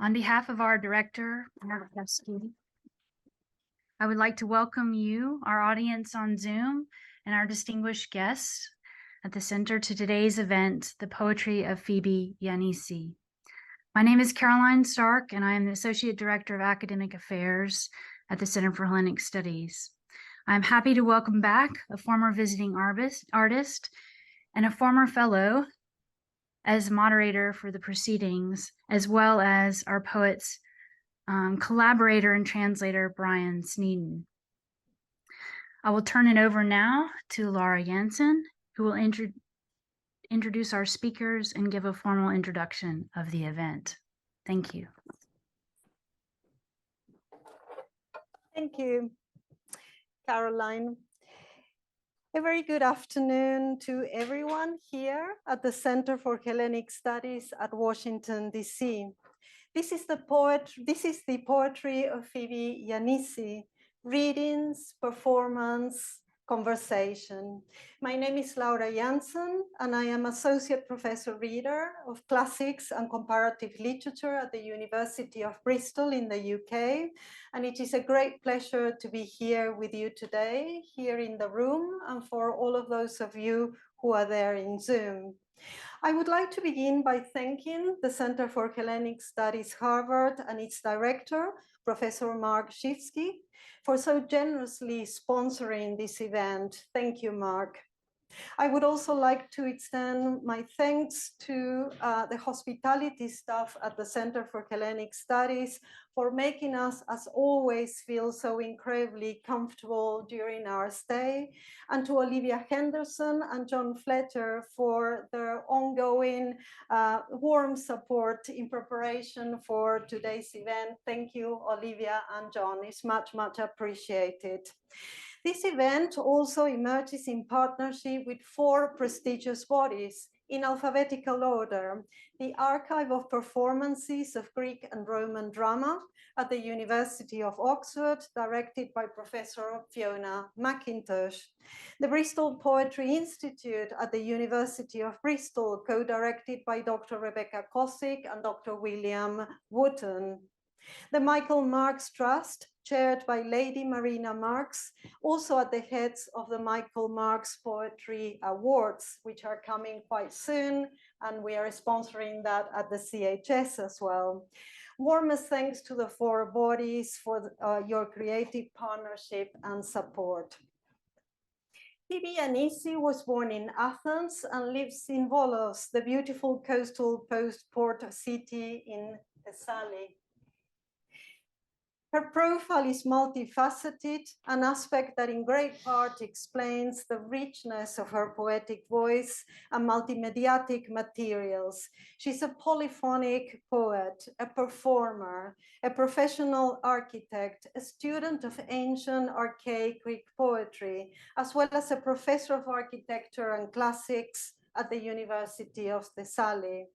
On behalf of our director, Mark Pesky, I would like to welcome you, our audience on Zoom, and our distinguished guests at the center to today's event, The Poetry of Phoebe Giannisi. My name is Caroline Stark, and I am the Associate Director of Academic Affairs at the Center for Hellenic Studies. I'm happy to welcome back a former visiting artist and a former fellow as moderator for the proceedings, as well as our poet's collaborator and translator, Brian Sneeden. I will turn it over now to Laura Jansen, who will introduce our speakers and give a formal introduction of the event. Thank you. Thank you, Caroline. A very good afternoon to everyone here at the Center for Hellenic Studies at Washington, D.C. This is the poetry of Phoebe Giannisi, readings, performance, conversation. My name is Laura Jansen, and I am Associate Professor Reader of Classics and Comparative Literature at the University of Bristol in the UK. And it is a great pleasure to be here with you today, here in the room, and for all of those of you who are there in Zoom. I would like to begin by thanking the Center for Hellenic Studies, Harvard, and its director, Professor Mark Shifsky, for so generously sponsoring this event. Thank you, Mark. I would also like to extend my thanks to the hospitality staff at the Center for Hellenic Studies for making us, as always, feel so incredibly comfortable during our stay, and to Olivia Henderson and John Fletcher for their ongoing warm support in preparation for today's event. Thank you, Olivia and John. It's much, much appreciated. This event also emerges in partnership with 4 prestigious bodies in alphabetical order: the Archive of Performances of Greek and Roman Drama at the University of Oxford, directed by Professor Fiona McIntosh; the Bristol Poetry Institute at the University of Bristol, co-directed by Dr. Rebecca Kosick and Dr. William Wooten; the Michael Marks Trust, chaired by Lady Marina Marks, also at the heads of the Michael Marks Poetry Awards, which are coming quite soon, and we are sponsoring that at the CHS as well. Warmest thanks to the 4 bodies for your creative partnership and support. Phoebe Giannisi was born in Athens and lives in Volos, the beautiful coastal post-port city in Thessaly. Her profile is multifaceted, an aspect that in great part explains the richness of her poetic voice and multimediatic materials. She's a polyphonic poet, a performer, a professional architect, a student of ancient archaic Greek poetry, as well as a professor of architecture and classics at the University of Thessaly.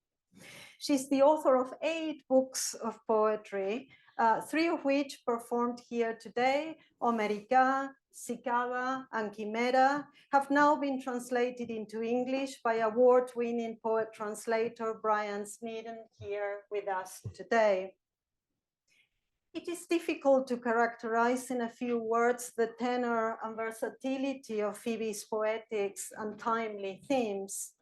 She's the author of 8 books of poetry, 3 of which performed here today: Homerica, Cicada, and Chimera, have now been translated into English by award-winning poet-translator Brian Sneeden, here with us today. It is difficult to characterize in a few words the tenor and versatility of Phoebe's poetics and timely themes.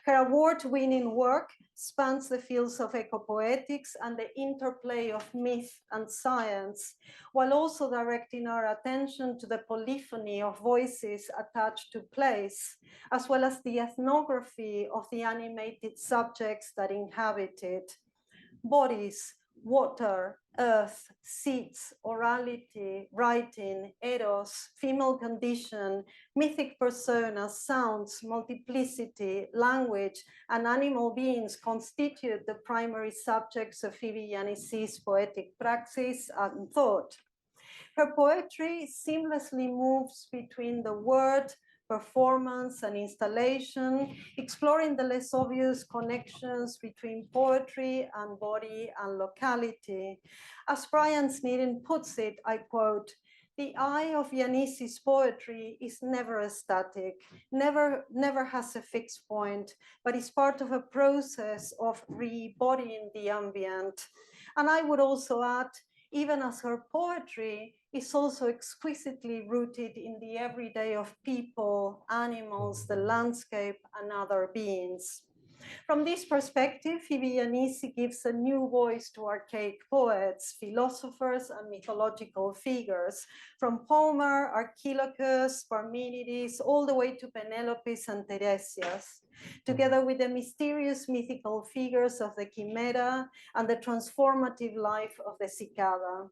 Her award-winning work spans the fields of ecopoetics and the interplay of myth and science, while also directing our attention to the polyphony of voices attached to place, as well as the ethnography of the animated subjects that inhabit it: bodies, water, earth, seeds, orality, writing, eros, female condition, mythic personas, sounds, multiplicity, language, and animal beings constitute the primary subjects of Phoebe Giannisi's poetic praxis and thought. Her poetry seamlessly moves between the word, performance, and installation, exploring the less obvious connections between poetry and body and locality. As Brian Sneeden puts it, I quote, "The eye of Giannisi's poetry is never static, never has a fixed point, but is part of a process of re-bodying the ambient. And I would also add, even as her poetry is also exquisitely rooted in the everyday of people, animals, the landscape, and other beings. From this perspective, Phoebe Giannisi gives a new voice to archaic poets, philosophers, and mythological figures, from Homer, Archilochus, Parmenides, all the way to Penelopes and Tiresias, together with the mysterious mythical figures of the Chimera and the transformative life of the Cicada.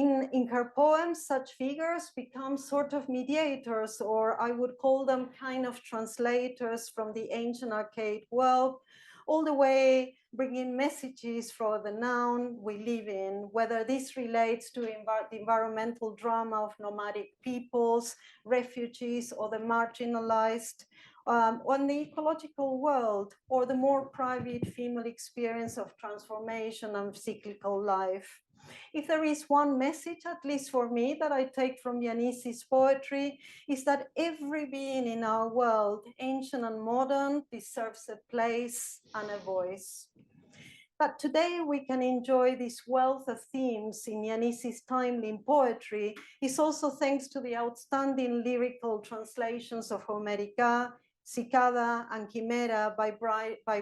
In her poems, such figures become sort of mediators, or I would call them kind of translators from the ancient archaic world, all the way bringing messages for the noun we live in, whether this relates to the environmental drama of nomadic peoples, refugees, or the marginalized, on the ecological world, or the more private female experience of transformation and cyclical life. If there is one message, at least for me, that I take from Giannisi's poetry, is that every being in our world, ancient and modern, deserves a place and a voice. But today we can enjoy this wealth of themes in Giannisi's timely poetry is also thanks to the outstanding lyrical translations of Homerica, Cicada, and Chimera by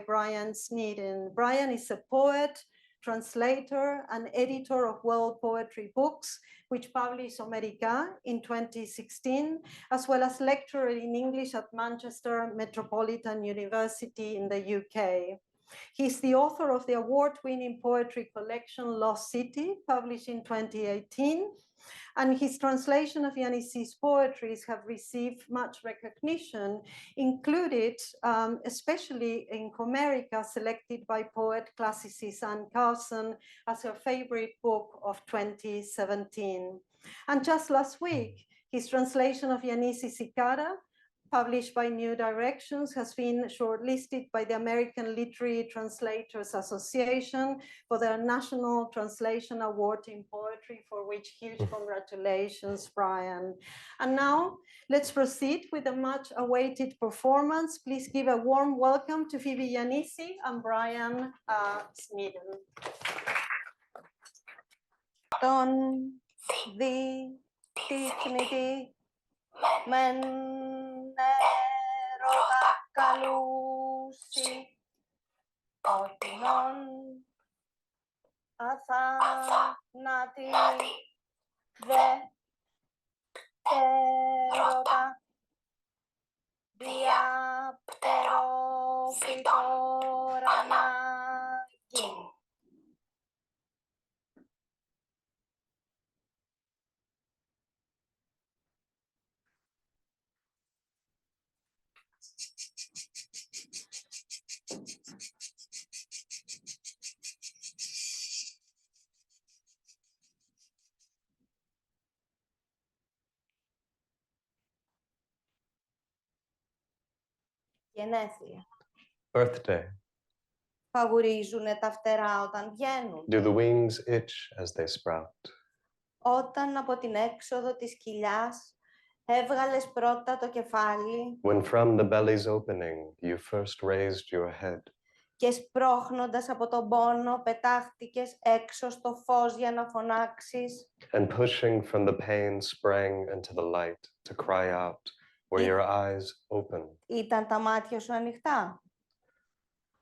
Brian Sneeden. Brian is a poet, translator, and editor of world poetry books, which published Homerica in 2016, as well as lecturer in English at Manchester Metropolitan University in the UK. He's the author of the award-winning poetry collection Lost City, published in 2018, and his translation of Giannisi's poetries have received much recognition, included especially in Homerica, selected by poet classicist Anne Carson as her favorite book of 2017. And just last week, his translation of Giannisi's Cicada, published by New Directions, has been shortlisted by the American Literary Translators Association for their National Translation Award in Poetry, for which huge congratulations, Brian. And now let's proceed with a much awaited performance. Please give a warm welcome to Phoebe Giannisi and Brian Sneeden. Τον δείχνει μεν έρωτα καλούσι ότινον αθάνατη δε έρωτα διαπτερόφυτορανάκι. Γενέθλια. Birthday. Φαβουρίζουνε τα φτερά όταν βγαίνουν. Do the wings itch as they sprout? Όταν από την έξοδο της κοιλιάς έβγαλες πρώτα το κεφάλι. When from the belly's opening you first raised your head. Και σπρώχνοντας από τον πόνο πετάχτηκες έξω στο φως για να φωνάξεις. And pushing from the pain sprang into the light to cry out. Were your eyes open? Ήταν τα μάτια σου ανοιχτά.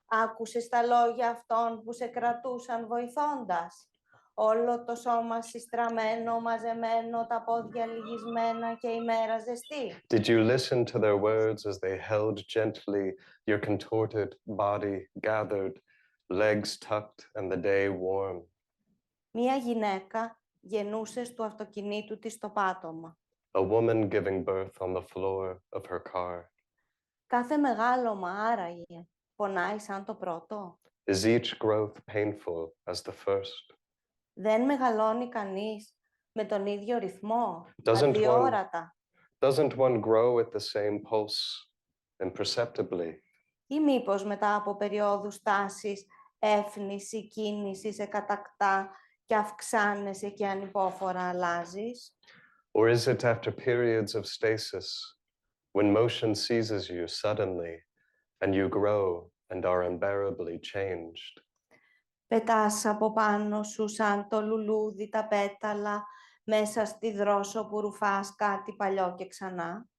Άκουσες τα λόγια αυτών που σε κρατούσαν βοηθώντας. Όλο το σώμα συστραμμένο, μαζεμένο, τα πόδια λυγισμένα και η μέρα ζεστή. Did you listen to their words as they held gently your contorted body gathered, legs tucked and the day warm? Μία γυναίκα γεννούσε στο αυτοκινήτου της στο πάτωμα. A woman giving birth on the floor of her car. Κάθε μεγάλωμα άραγε πονάει σαν το πρώτο. Is each growth painful as the first? Δεν μεγαλώνει κανείς με τον ίδιο ρυθμό, αδιόρατα. Doesn't one grow at the same pulse, imperceptibly? Ή μήπως μετά από περιόδους τάσης, έφνηση, κίνηση σε κατακτά και αυξάνεσαι και ανυπόφορα αλλάζεις? Or is it after periods of stasis, when motion seizes you suddenly, and you grow and are unbearably changed? Πετάς από πάνω σου σαν το λουλούδι τα πέταλα μέσα στη δρόσο που ρουφάς κάτι παλιό και ξανά.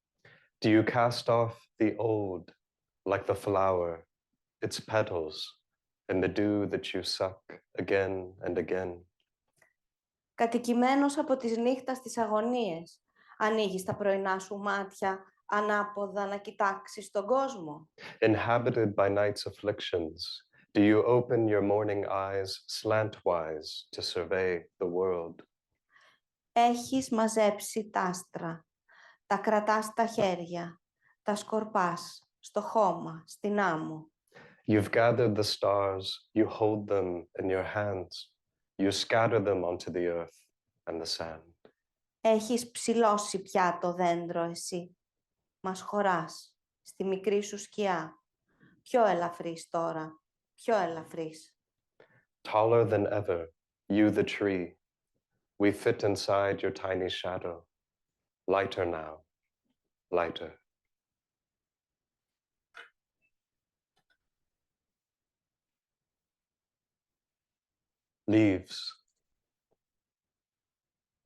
Do you cast off the old like the flower, its petals, and the dew that you suck again and again? Κατοικημένος από τις νύχτας τις αγωνίες, ανοίγεις τα πρωινά σου μάτια ανάποδα να κοιτάξεις τον κόσμο. Inhabited by night's afflictions, do you open your morning eyes slantwise to survey the world? Έχεις μαζέψει τ' άστρα, τα κρατάς στα χέρια, τα σκορπάς στο χώμα, στην άμμο. You've gathered the stars, you hold them in your hands, you scatter them onto the earth and the sand. Έχεις ψηλώσει πια το δέντρο εσύ, μας χωράς στη μικρή σου σκιά. Πιο ελαφρύς τώρα, πιο ελαφρύς. Taller than ever, you the tree, we fit inside your tiny shadow. Lighter now, lighter. Leaves.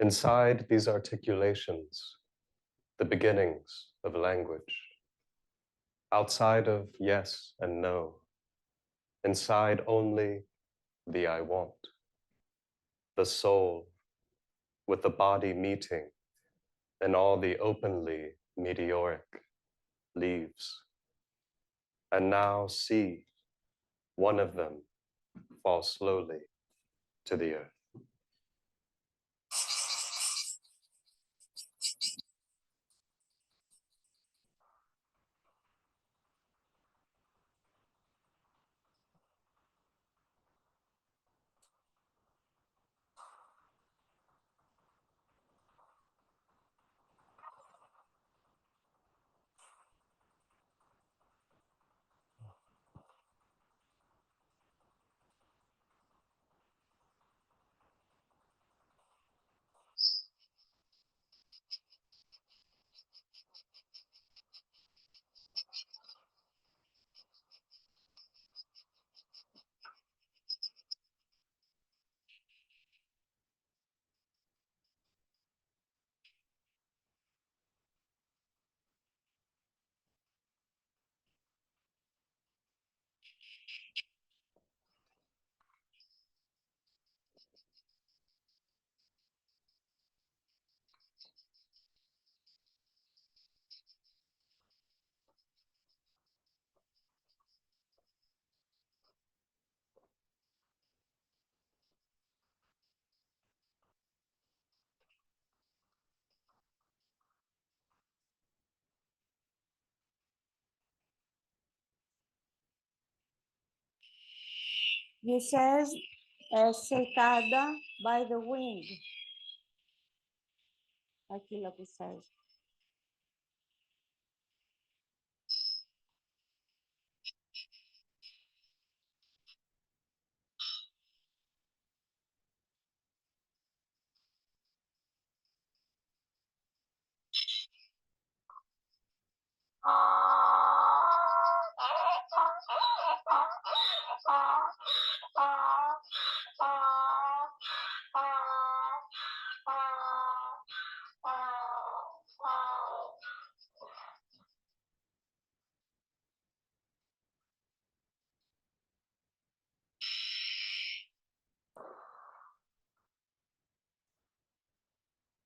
Inside these articulations, the beginnings of language. Outside of yes and no, inside only the I want. The soul with the body meeting and all the openly meteoric leaves. And now see one of them fall slowly to the earth. You says a cicada by the wind. Aquilo που says.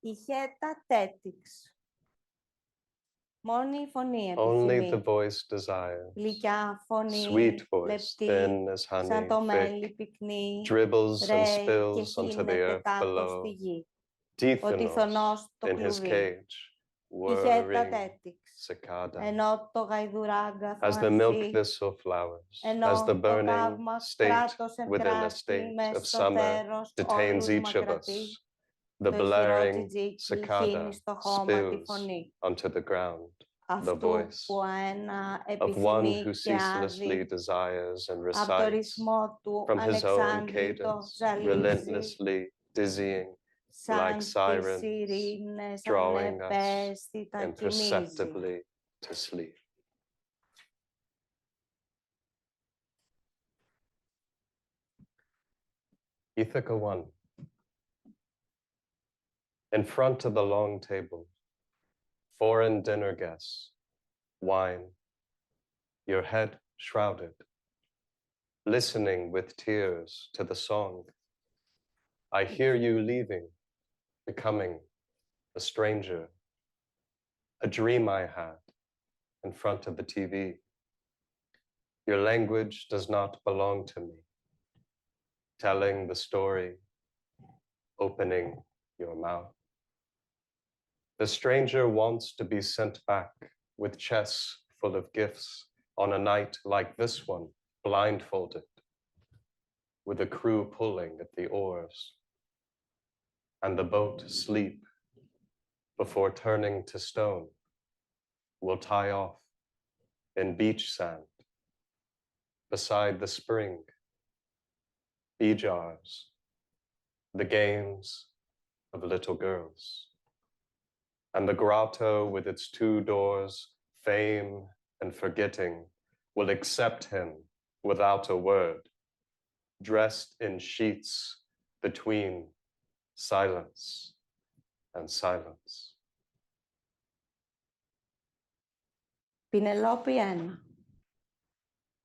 Ηχέτα τέτοιξ. Μόνη η φωνή Only the επιθυμεί. voice desires. Γλυκιά φωνή, Sweet voice, λεπτή, thin as honey, σαν το thick, μέλι πυκνή, dribbles and ρέει και spills onto the χύνεται earth κάτω στη below. γη. Ο Tithonus τυθωνός το in his κλουβί. cage, Ηχέτα whirring τέτοιξ. cicada. Ενώ το γαϊδουράγκαθο As the milk αρθεί, thistle flowers, ενώ as the το burning καύμα state κράτος εν within a κράτη state μες of στο summer θέρος detains όλους each of μακρατεί, us, the το ηχηρό blaring τζιτζίκι cicada χύνει στο χώμα τη spills φωνή. onto the ground the Αυτού voice που ένα of one επιθυμεί who και ceaselessly άδει, desires and από το recites ρυθμό του from his own ανεξάντλητο cadence, ζαλίζει, relentlessly dizzying like σαν τις sirens, σιρήνες drawing us ανεπαίσθητα κοιμίζει. imperceptibly to sleep. Ithaca 1. In front of the long table, foreign dinner guests, wine, your head shrouded, listening with tears to the song. I hear you leaving, becoming a stranger, a dream I had in front of the TV. Your language does not belong to me, telling the story, opening your mouth. The stranger wants to be sent back with chests full of gifts on a night like this one, blindfolded, with a crew pulling at the oars, and the boat asleep before turning to stone will tie off in beach sand beside the spring, bee jars, the games of little girls. And the grotto with its 2 doors, fame and forgetting, will accept him without a word, dressed in sheets between silence and silence. Penelope 1.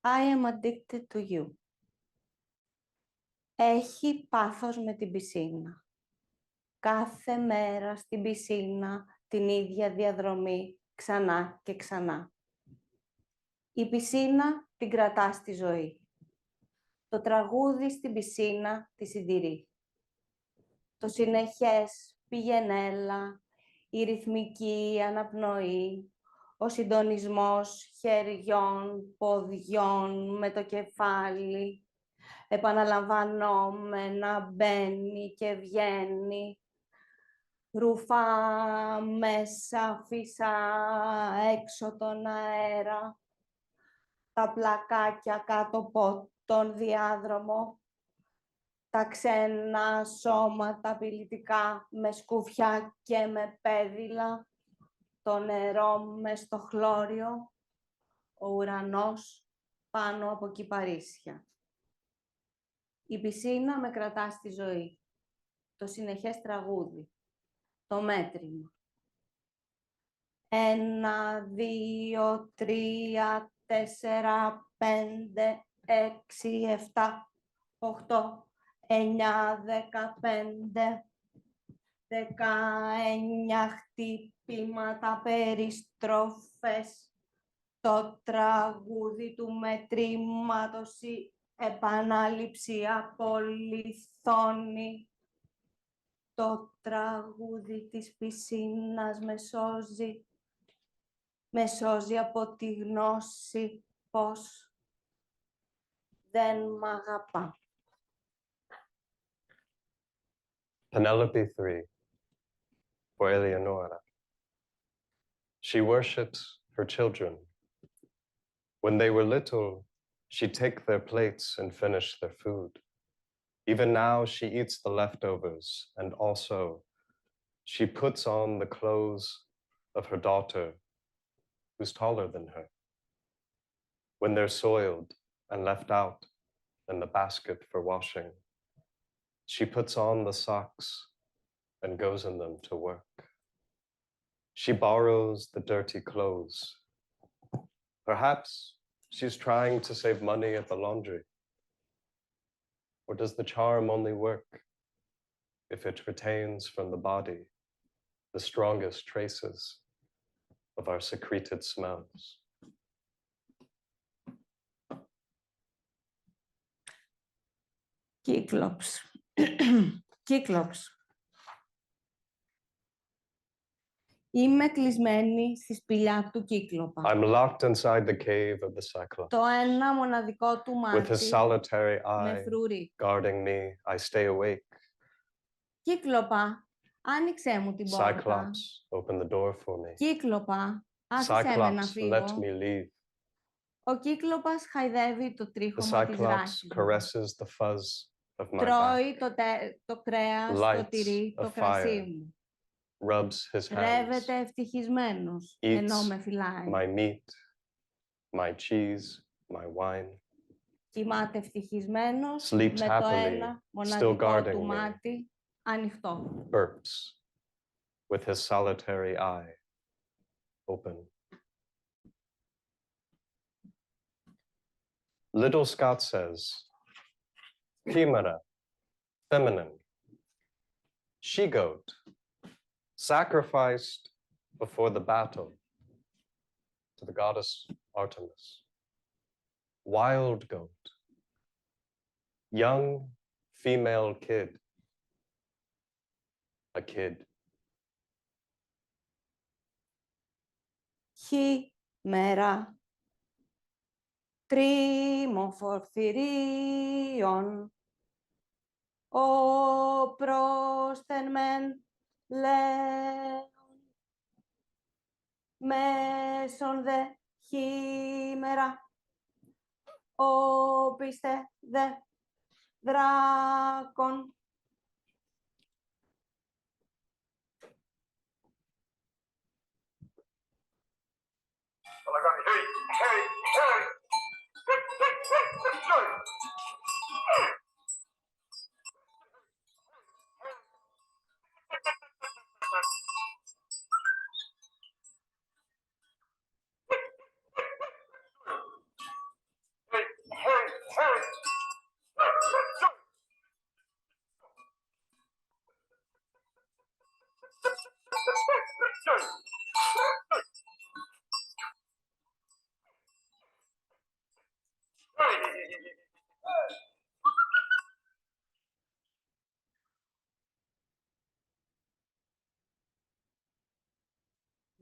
I am addicted to you. Έχει πάθος με την πισίνα. Κάθε μέρα στην πισίνα την ίδια διαδρομή ξανά και ξανά. Η πισίνα την κρατά στη ζωή. Το τραγούδι στην πισίνα τη συντηρεί. Το συνεχές πηγενέλα, η ρυθμική αναπνοή, ο συντονισμός χεριών, ποδιών με το κεφάλι, επαναλαμβανόμενα μπαίνει και βγαίνει, ρουφά μέσα, φύσα έξω τον αέρα, τα πλακάκια κάτω από τον διάδρομο, τα ξένα σώματα απειλητικά με σκουφιά και με πέδιλα, το νερό μες στο χλώριο, ο ουρανός πάνω από κυπαρίσια. Η πισίνα με κρατά στη ζωή, το συνεχές τραγούδι, το μέτρημα. 1, 2, 3, 4, 5, 6, 7, 8, 9, 15, 19 χτυπήματα, περιστροφές, το τραγούδι του μετρήματος, η επανάληψη απολυθώνει. Το τραγούδι της πισίνας με σώζει από τη γνώση πως δεν μ' αγαπά. Penelope 3, for Eleonora. She worships her children. When they were little, she'd take their plates and finish their food. Even now, she eats the leftovers, and also, she puts on the clothes of her daughter, who's taller than her. When they're soiled and left out in the basket for washing, she puts on the socks and goes in them to work. She borrows the dirty clothes. Perhaps she's trying to save money at the laundry. Or does the charm only work if it retains from the body the strongest traces of our secreted smells? Κύκλοps. Κύκλοps. Είμαι κλεισμένη στη σπηλιά του Κύκλοπα. I'm locked inside the cave of the Cyclops. Το ένα μοναδικό του With his μάτι solitary με eye φρουρεί. guarding me, I stay awake. Κύκλοπα, άνοιξέ μου την πόρτα. Cyclops, open the door for me. Κύκλοπα, άφησέ με να Cyclops, φύγω. let me leave. Ο Κύκλοπας χαϊδεύει το The τρίχωμα της Cyclops ράχης μου. caresses the fuzz of my back, Τρώει το κρέας, το Lights τυρί, a το κρασί fire, μου. rubs his hands, Ρεύεται ευτυχισμένος, ενώ eats με φυλάει. my meat, my cheese, my wine. Κοιμάται ευτυχισμένος Sleeps με το happily, ένα still μοναδικό guarding του me. μάτι ανοιχτό. Burps with his solitary eye open. Little Scott says, Chimera, feminine, she-goat, sacrificed before the battle to the goddess Artemis. Wild goat, young female kid, a kid. Chimera, τρίμοφορφυρίων, ο προσθενμέν λέων, μέσον δε χήμερα, όπιστε δε δράκον.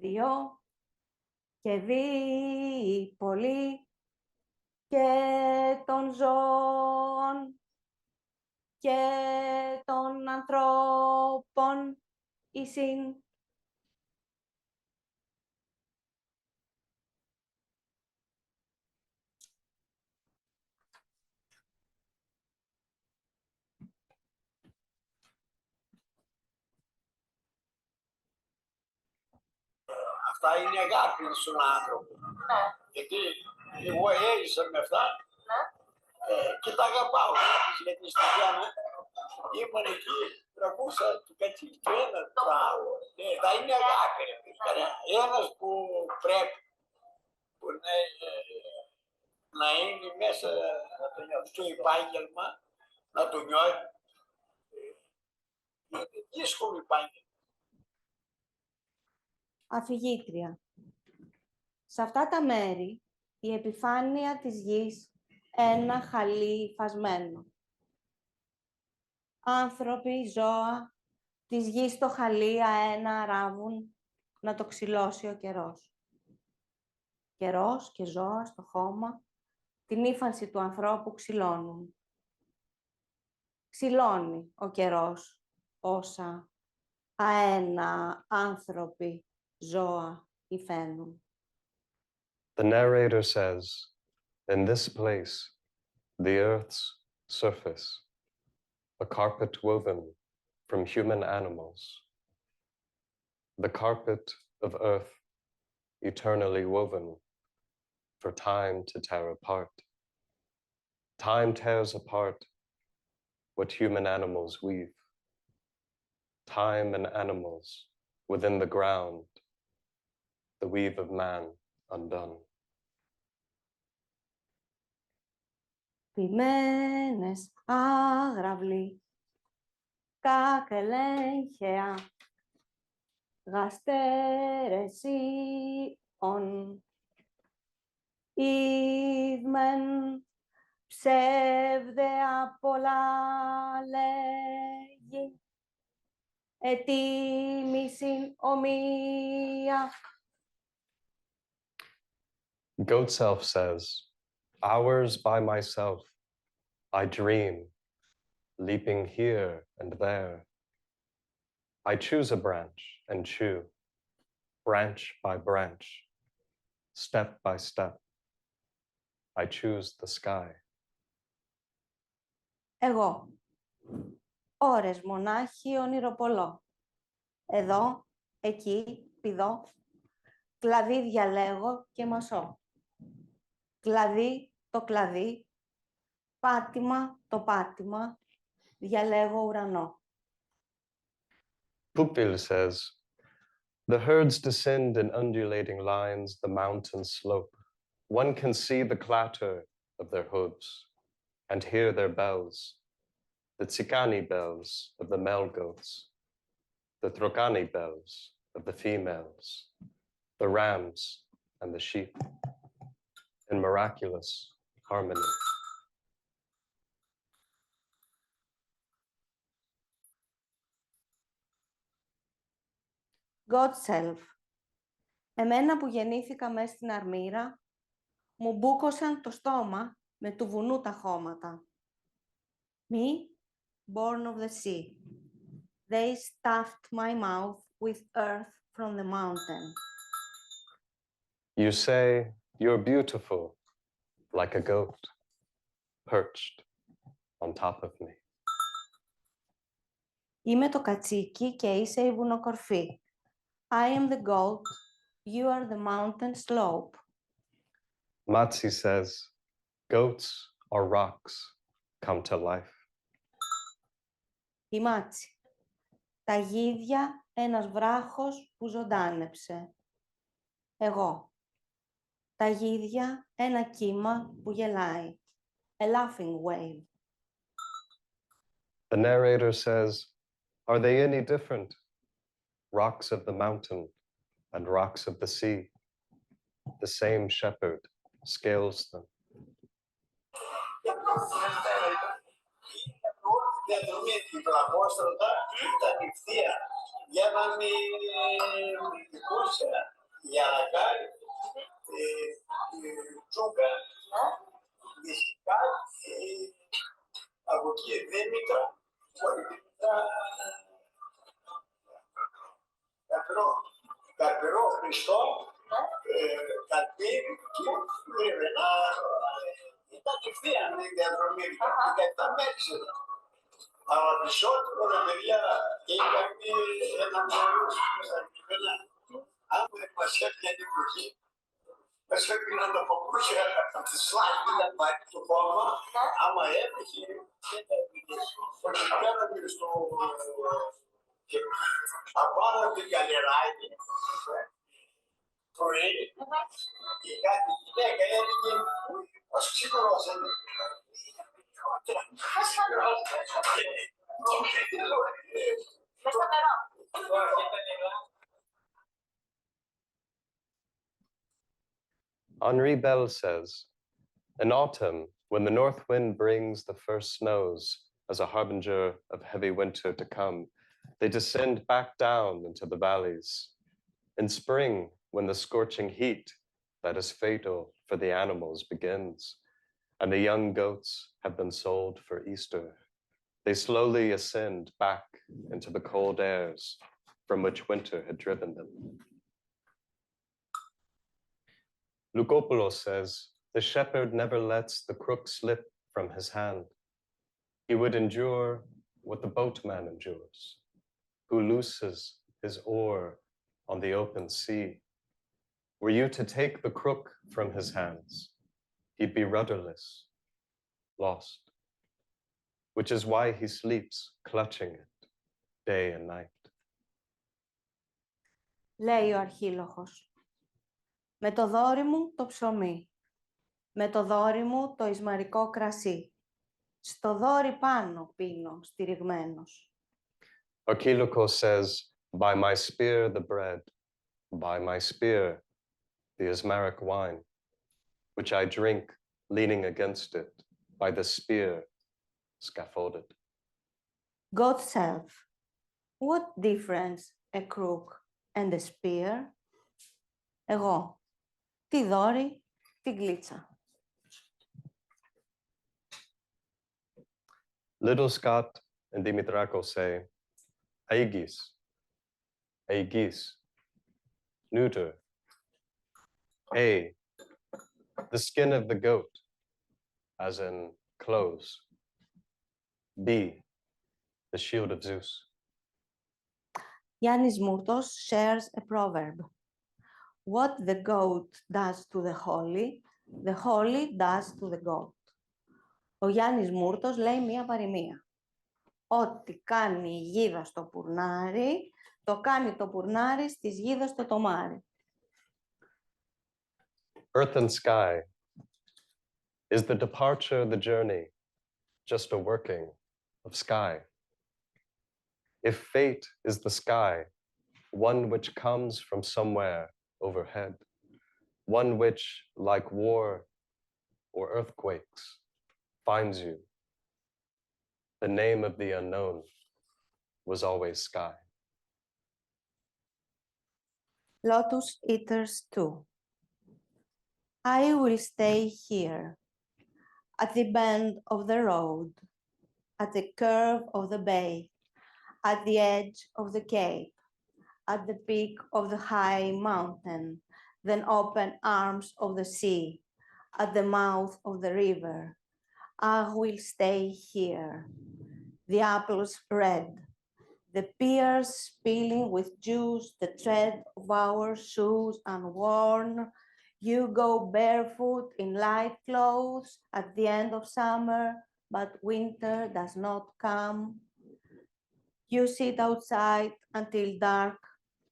Δυο και δι πολύ και των ζώων και των ανθρώπων εισήν. Αυτά είναι αγάπη στον άνθρωπο. Ναι. Γιατί εγώ έζησα με αυτά. Ναι. Και τα αγαπάω. Γιατί στη Γιάννα ήμουν εκεί, τραβούσα του κατσίκι του ένα, το άλλο. Θα είναι αγάπη. Ένας που πρέπει που να είναι μέσα στο επάγγελμα, να το νιώθει. Είναι δύσκολο επάγγελμα. Αφηγήτρια. Σε αυτά τα μέρη, η επιφάνεια της γης ένα χαλί υφασμένο. Άνθρωποι, ζώα, της γης το χαλί αένα ράβουν να το ξυλώσει ο καιρός. Καιρός και ζώα στο χώμα, την ύφανση του ανθρώπου ξυλώνουν. Ξυλώνει ο καιρός όσα αένα άνθρωποι, ζώα υφαίνουν. The narrator says, in this place, the earth's surface, a carpet woven from human animals, the carpet of earth eternally woven for time to tear apart. Time tears apart what human animals weave. Time and animals within the ground, the weave of man undone. Ποιμένες άγραυλοι, κακελέγχεα, γαστέρες ον, είδμεν ψεύδεα πολλά λέγει, ετίμησιν ομοία. Goat Self says, hours by myself, I dream, leaping here and there. I choose a branch and chew, branch by branch, step by step. I choose the sky. Εγώ, ώρες μονάχοι ονειροπολώ. Εδώ, εκεί, πηδώ, κλαδί διαλέγω και μασώ. Κλαδί το κλαδί, Πάτημα, το πάτημα, διαλέγω ουρανό. Pupil says, the herds descend in undulating lines, the mountain slope. One can see the clatter of their hooves and hear their bells, the Tsikani bells of the male goats, the Trokani bells of the females, the rams and the sheep, in miraculous harmony. God self. Εμένα που γεννήθηκα μες στην αρμύρα, μου μπούκωσαν το στόμα με του βουνού τα χώματα. Me, born of the sea. They stuffed my mouth with earth from the mountain. You say you're beautiful, like a goat, perched on top of me. Είμαι το κατσίκι και είσαι η βουνοκορφή. I am the goat, you are the mountain slope. Matsi says, goats are rocks come to life. Η Μάτση. Τα γίδια ένας βράχος που ζωντάνεψε. Εγώ. Τα γίδια ένα κύμα που γελάει. A laughing wave. The narrator says, are they any different? Rocks of the mountain and rocks of the sea. The same shepherd scales them. Η διαδρομή του Απόστολα ήταν ευθεία για να μην μιλικούσε για να κάνει τσούκα, δυστικά από εκεί Δήμητρα, Καρπερό Χριστό, Καρπύρι και Λιρενά. Ήταν ευθεία η διαδρομή, γιατί τα μέρισε. Αλλά περισσότερο τα παιδιά είχαν ένα μωρό στα κείμενα. Άμα μας έφτιανε την εποχή, μας έπαιρναν να αποκρούσει από τη σλάκη να πάει στο κόμμα. Άμα έτυχε, δεν τα έπαιρνε. Όχι πέραμε στο... απάνω από την καλεράκι, πρωί, και κάτι γυναίκα έλεγε, ως ξύπνωσαν. Henri Bell says, in autumn, when the north wind brings the first snows as a harbinger of heavy winter to come, they descend back down into the valleys. In spring, when the scorching heat that is fatal for the animals begins, and the young goats have been sold for Easter, they slowly ascend back into the cold airs from which winter had driven them. Lukopoulos says, the shepherd never lets the crook slip from his hand. He would endure what the boatman endures, who looses his oar on the open sea. Were you to take the crook from his hands, he'd be rudderless, lost, which is why he sleeps clutching it day and night. Λέει ο αρχίλοχος. Με το δόρι μου το ψωμί. Με το δόρι μου το ισμαρικό κρασί. Στο δόρι πάνω πίνω στηριγμένος. Archilochos says, by my spear the bread, by my spear the Ismaric wine, which I drink leaning against it, by the spear scaffolded. God self. What difference a crook and a spear? Εγώ. Τη δόρη, τη γλίτσα. Little Scott and Dimitrako say, aegis, aegis, neuter, A, the skin of the goat, as in clothes. B, the shield of Zeus. Yannis Murtos shares a proverb. What the goat does to the holy does to the goat. Ο Γιάννης Μούρτος λέει μία παροιμία. Ό,τι κάνει η γίδα στο πουρνάρι, το κάνει το πουρνάρι στις γίδες στο τομάρι. Earth and sky. Is the departure the journey, just a working of sky? If fate is the sky, one which comes from somewhere overhead, one which, like war or earthquakes, finds you, the name of the unknown was always sky. Lotus Eaters 2. I will stay here, at the bend of the road, at the curve of the bay, at the edge of the cape, at the peak of the high mountain, then open arms of the sea, at the mouth of the river. I will stay here. The apples red, the pears spilling with juice, the tread of our shoes unworn. You go barefoot in light clothes at the end of summer, but winter does not come. You sit outside until dark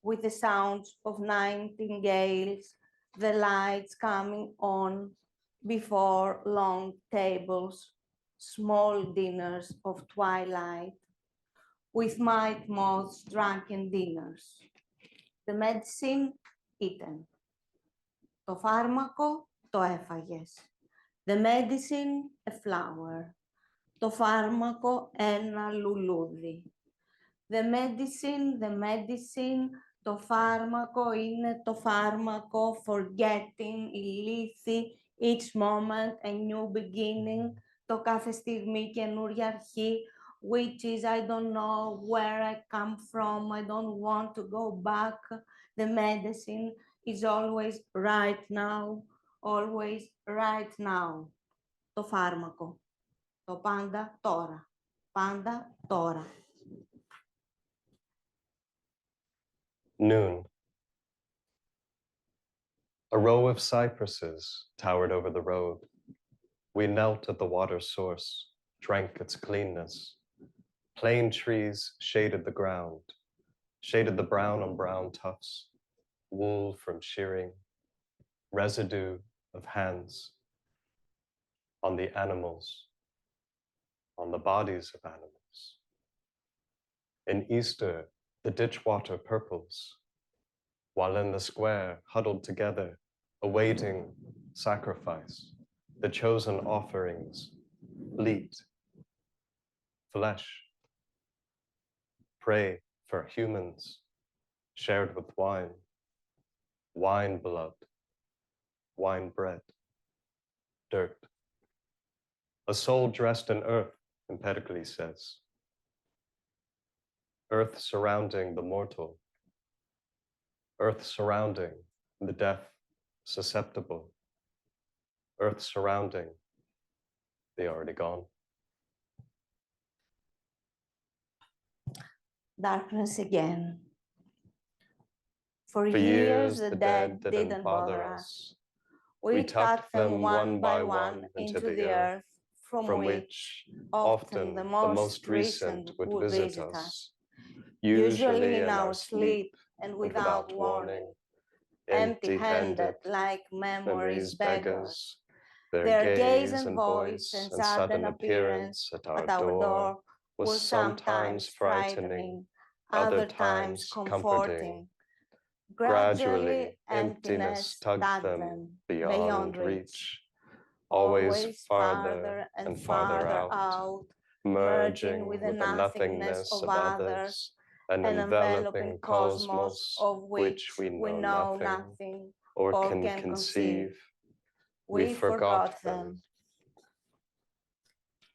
with the sounds of nightingales, the lights coming on before long tables, small dinners of twilight, with night moths drunken dinners. The medicine eaten. Το φάρμακο το έφαγες. The medicine a flower. Το φάρμακο ένα λουλούδι. The medicine, το φάρμακο είναι το φάρμακο, forgetting, ηλίθι, each moment a new beginning, το κάθε στιγμή καινούρια αρχή, which is I don't know where I come from, I don't want to go back. The medicine is always right now, always right now. Το φάρμακο, το πάντα τώρα, πάντα τώρα. Noon. A row of cypresses towered over the road. We knelt at the water source, drank its cleanness. Plane trees shaded the ground, shaded the brown on brown tufts, wool from shearing, residue of hands on the animals, on the bodies of animals. In Easter, the ditch water purples, while in the square, huddled together, awaiting sacrifice, the chosen offerings bleat, flesh, pray for humans, shared with wine, wine blood, wine bread, dirt. A soul dressed in earth, Empedocles says. Earth surrounding the mortal, earth surrounding the deaf, susceptible, earth surrounding the already gone. Darkness again. For years years, the dead didn't bother us. We tucked them one by one into the earth, from which often the most recent would visit us, usually in our sleep and without warning, empty-handed like memory's beggars. Their gaze and voice and sudden appearance at our door was sometimes frightening, other times comforting. Gradually, emptiness tugged them beyond reach, always farther and farther out, merging with the nothingness of others, an enveloping cosmos of which we know nothing or can conceive. We forgot them,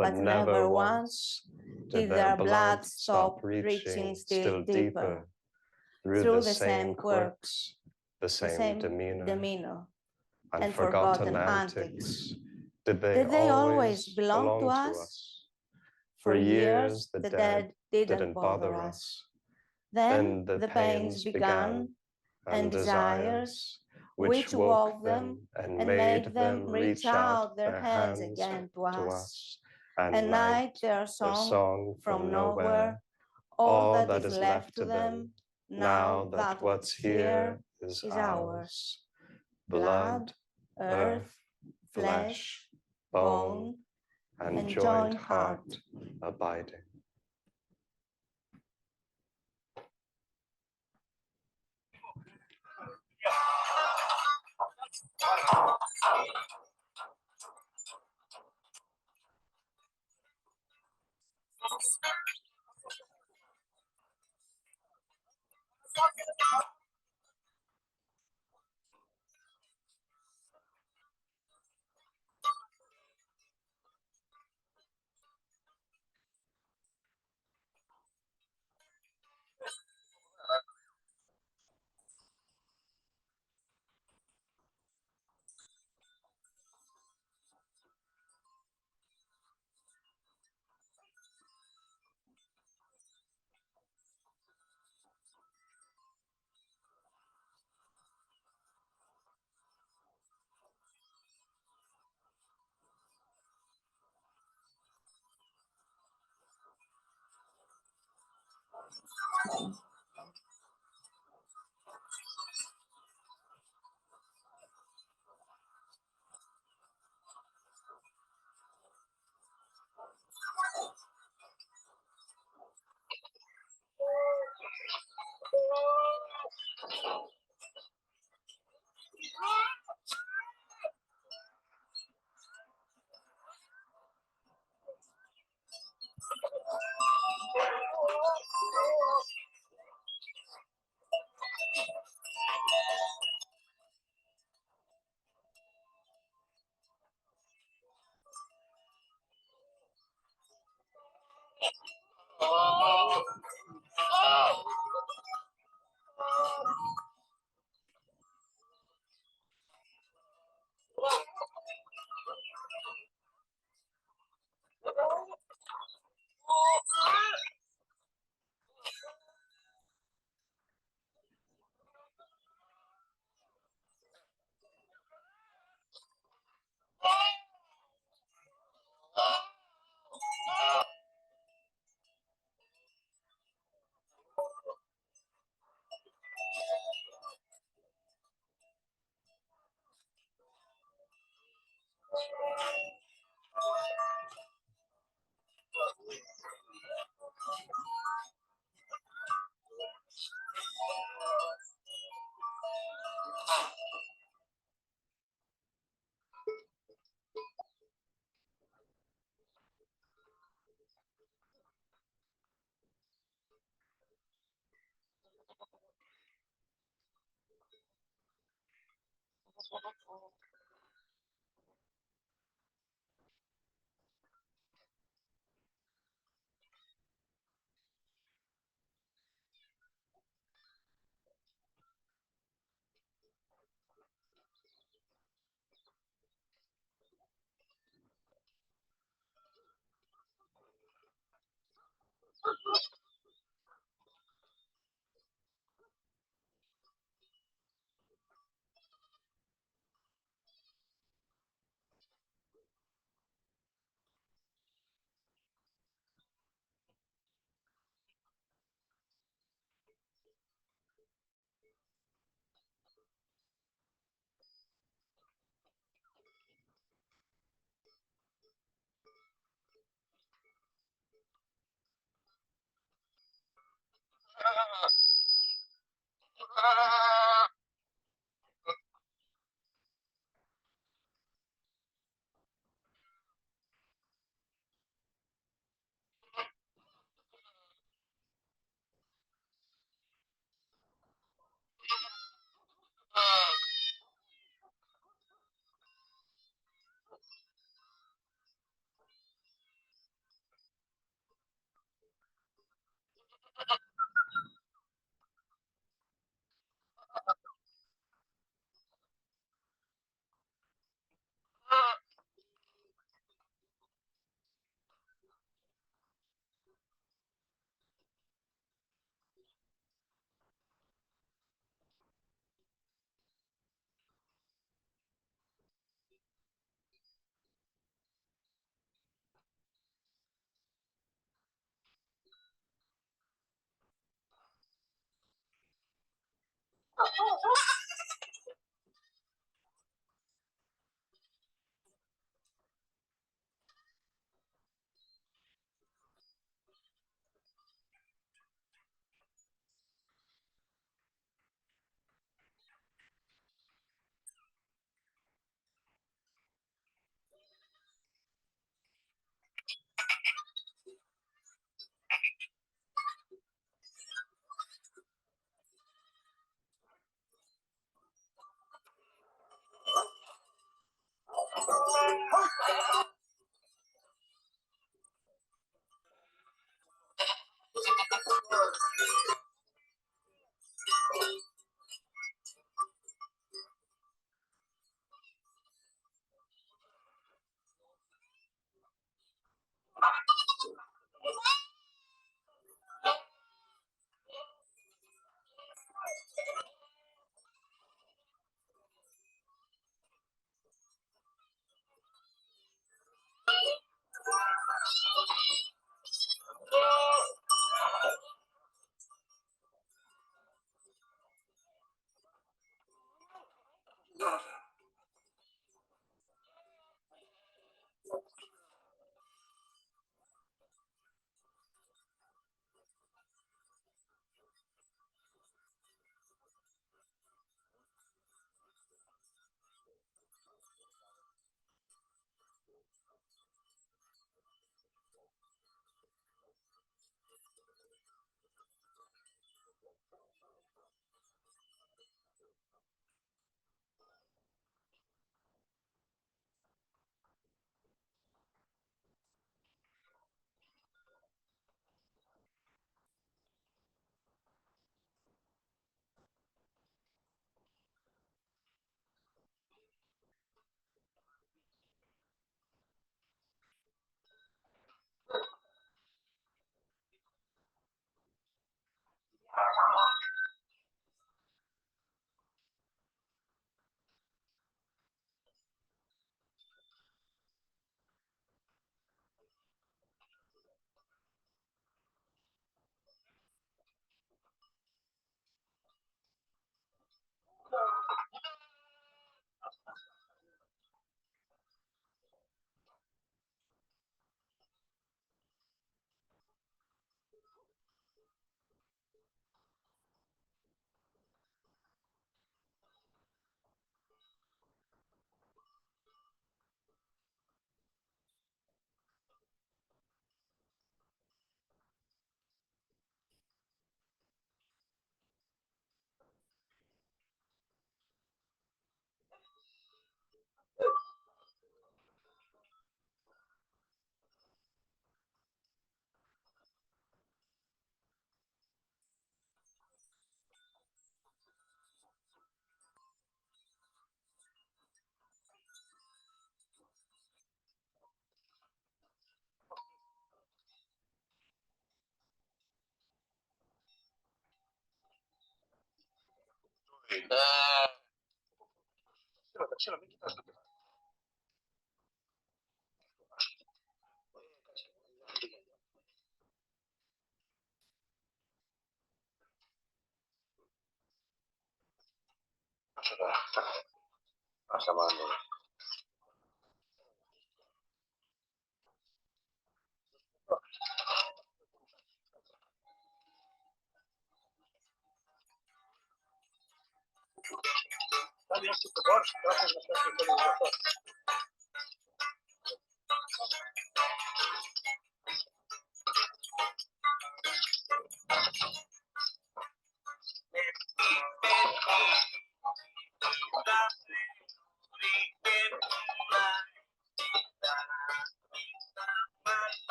but never once did their blood stop reaching still deeper, through the same quirks, the same demeanor, and forgotten antics. Did they always belong to us? For years, the dead didn't bother us. Then the pains began, and desires, which woke them and made them reach out their hands again to us, and night their song from nowhere, all that is left to them, now that what's here is ours. Blood, earth, flesh, bone, and joined heart abiding.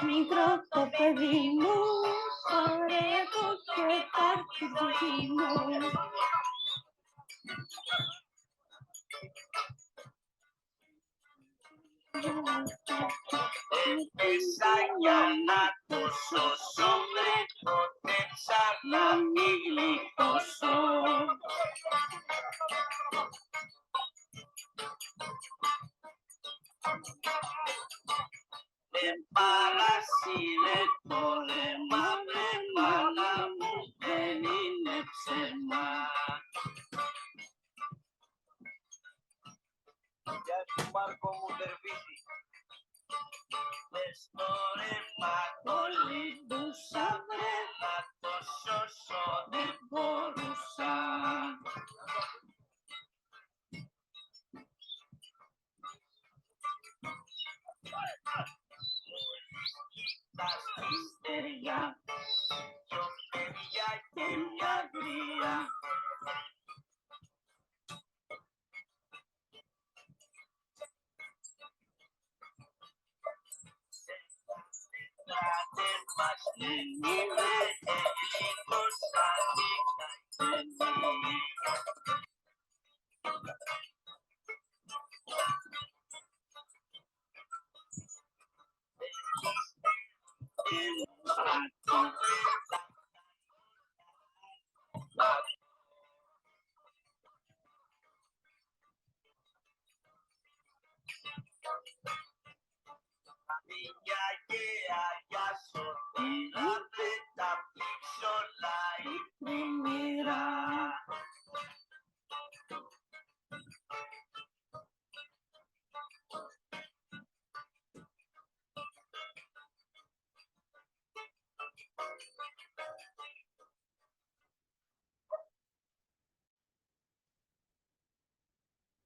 Μικρό το παιδί μου, χορεύω και υπάρχει η ζωή μου. desayuna τόσο sobre το τσαλάμι γλυκόσο. Δεν παρασύρε το ρέμα, βρε μάνα μου, δεν είναι ψέμα. Για του Μάρκο μου τερβίτη, μες το ρέμα το λυντούσα, βρε να το σώσω, δεν μπορούσα. Τα στεριά, δυο παιδιά και μια γριά. Κράτε μας δεν είμαι ελληνικός ανήκαημένη. Μια γεαγιά σωτήρα, δεν τα πήξολα η πλημμύρα.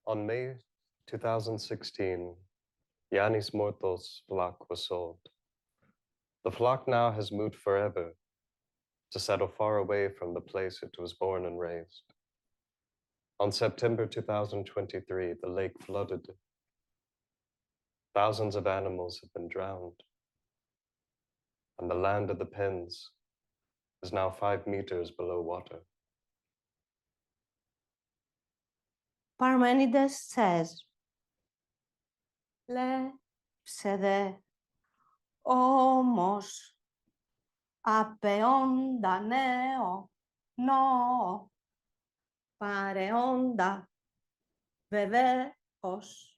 On May 2016, Yannis Mortos' flock was sold. The flock now has moved forever to settle far away from the place it was born and raised. On September 2023, the lake flooded. Thousands of animals have been drowned, and the land of the pens is now 5 meters below water. Parmenides says, «Λέψε δε, όμως, απεώντα νέο, νό, παρεώντα, βεβαίως».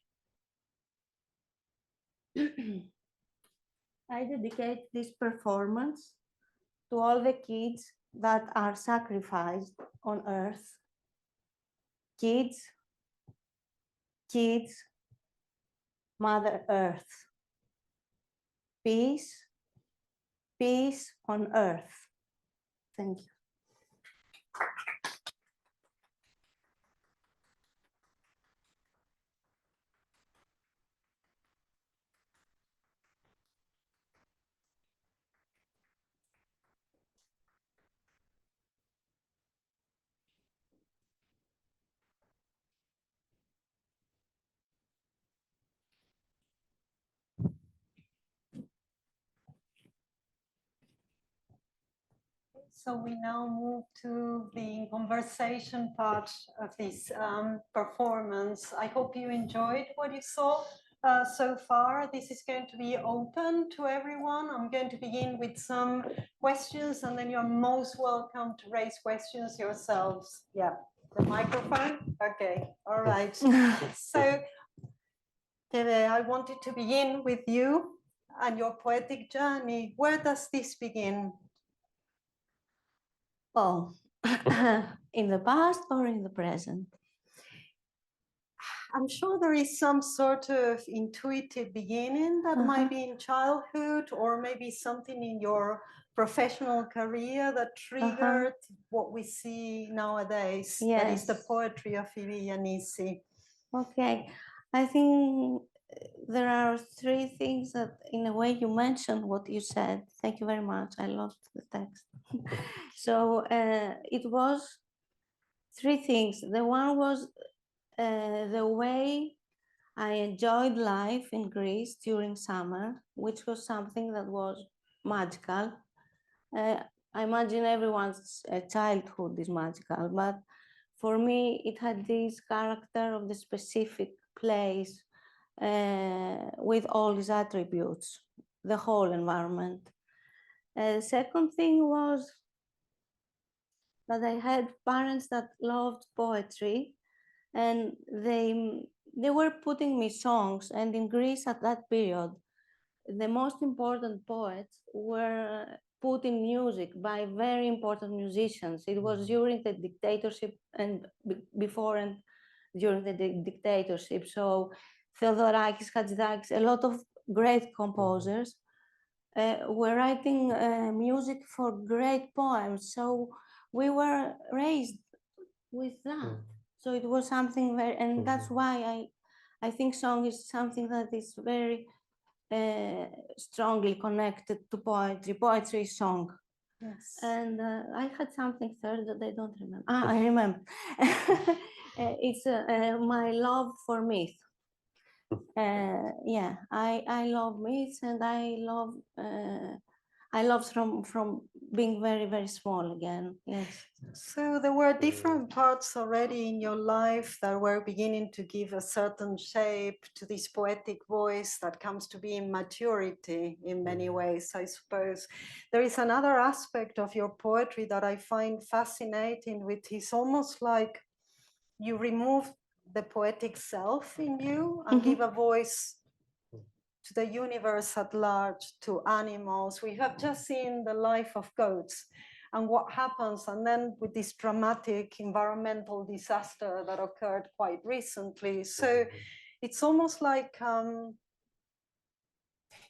I dedicate this performance to all the kids that are sacrificed on earth. Kids, kids, Mother Earth. Peace, peace on earth. Thank you. So we now move to the conversation part of this performance. I hope you enjoyed what you saw so far. This is going to be open to everyone. I'm going to begin with some questions, and then you're most welcome to raise questions yourselves. Yeah, the microphone? Okay, all right. So, Teve, I wanted to begin with you and your poetic journey. Where does this begin? Oh, in the past or in the present? I'm sure there is some sort of intuitive beginning that might be in childhood, or maybe something in your professional career that triggered what we see nowadays. Yes. That is the poetry of Phoebe Giannisi. Okay, I think there are three things that, in a way, you mentioned what you said. Thank you very much. I lost the text. So it was three things. The one was the way I enjoyed life in Greece during summer, which was something that was magical. I imagine everyone's childhood is magical, but for me, it had this character of the specific place with all its attributes. the whole environment. The second thing was that I had parents that loved poetry, and they were putting me songs. And in Greece at that period, the most important poets were put in music by very important musicians. It was during the dictatorship and before and during the dictatorship. So Theodorakis, Hatzidakis, a lot of great composers were writing music for great poems. So we were raised with that. So it was something very, and that's why I think song is something that is very strongly connected to poetry. Poetry is song. Yes. And I had something third that I don't remember. I remember. It's my love for myth. Yeah, I love myths, and I love from being very, very small again. Yes. So there were different parts already in your life that were beginning to give a certain shape to this poetic voice that comes to be in maturity in many ways, I suppose. There is another aspect of your poetry that I find fascinating, which is almost like you remove the poetic self in you and give a voice to the universe at large, to animals. We have just seen the life of goats and what happens, and then with this dramatic environmental disaster that occurred quite recently. So it's almost like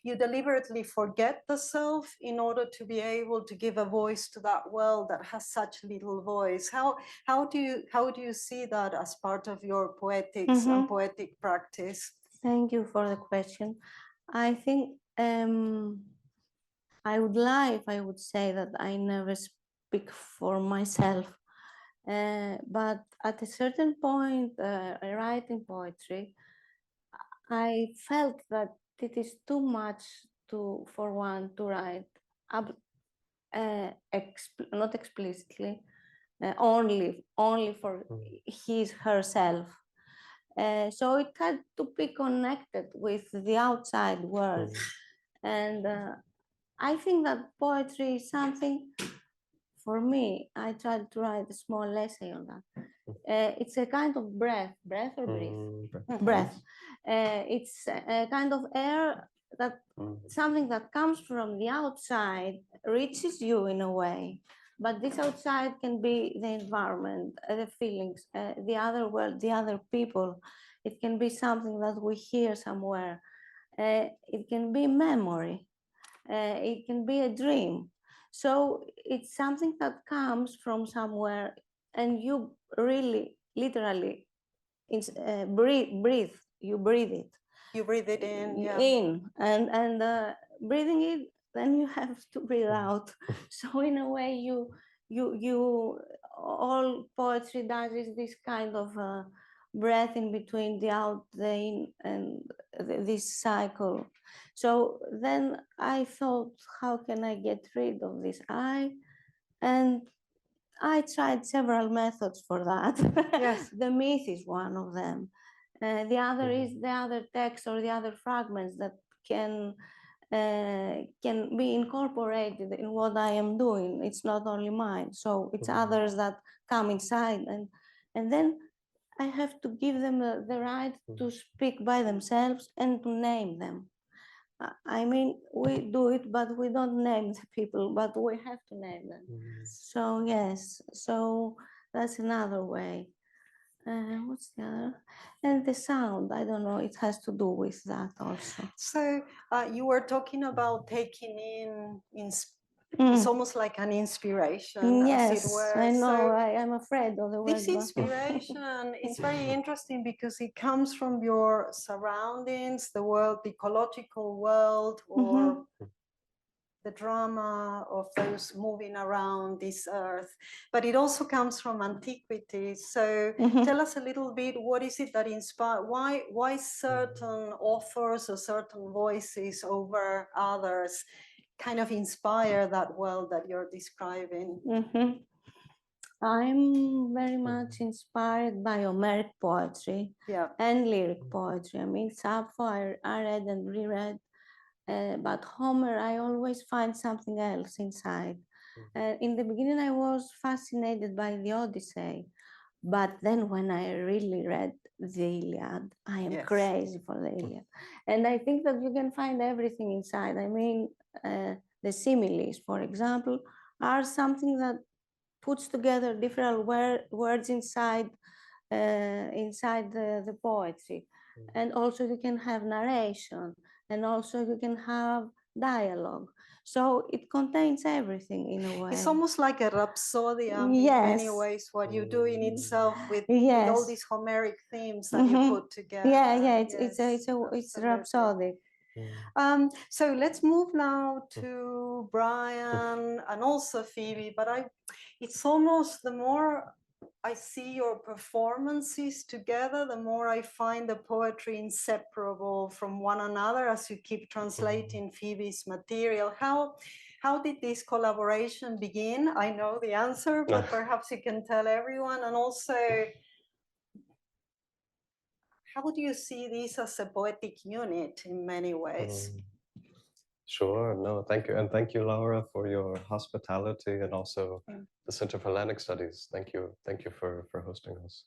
you deliberately forget the self in order to be able to give a voice to that world that has such little voice. How do you see that as part of your poetics and poetic practice? Thank you for the question. I think I would say that I never speak for myself, but at a certain point, writing poetry, I felt that it is too much for one to write not explicitly, only for herself. So it had to be connected with the outside world. And I think that poetry is something, for me, I tried to write a small essay on that. It's a kind of breath or breathe? Breath. It's a kind of air that something that comes from the outside reaches you in a way. But this outside can be the environment, the feelings, the other world, the other people. It can be something that we hear somewhere. It can be memory. It can be a dream. So it's something that comes from somewhere, and you really, literally, breathe. You breathe it. You breathe it in, yeah. And breathing it, then you have to breathe out. So in a way, you all poetry does is this kind of breath in between the out, the in, and this cycle. So then I thought, how can I get rid of this I? And I tried several methods for that. Yes. The myth is one of them. The other is the other text or the other fragments that can be incorporated in what I am doing. It's not only mine. So it's others that come inside, and then I have to give them the right to speak by themselves and to name them. I mean, we do it, but we don't name the people, but we have to name them. So yes, so that's another way. What's the other? And the sound, I don't know, it has to do with that also. So you were talking about taking in it's almost like an inspiration, Yes, as it were. I know, So I am afraid of the word. this inspiration is very interesting because it comes from your surroundings, the world, the ecological world, or the drama of those moving around this earth, but it also comes from antiquity. So tell us a little bit, what is it that inspired, why certain authors or certain voices over others kind of inspire that world that you're describing? I'm very much inspired by Homeric poetry Yeah. and lyric poetry. I mean, Sappho, I read and reread But Homer, I always find something else inside. In the beginning, I was fascinated by the Odyssey. But then when I really read the Iliad, I am crazy for the Iliad. And I think that you can find everything inside. I mean, the similes, for example, are something that puts together different words inside the poetry. And also you can have narration, and also you can have dialogue. So it contains everything in a way. It's almost like a rhapsodium in many ways, what you do in itself with all these Homeric themes that you put together. It's rhapsodic. So let's move now to Brian and also Phoebe, but it's almost the more I see your performances together, the more I find the poetry inseparable from one another as you keep translating Phoebe's material. How did this collaboration begin? I know the answer, but perhaps you can tell everyone. And also, how do you see this as a poetic unit in many ways? Sure, no, thank you. And thank you, Laura, for your hospitality, and also the Center for Atlantic Studies. Thank you for hosting us.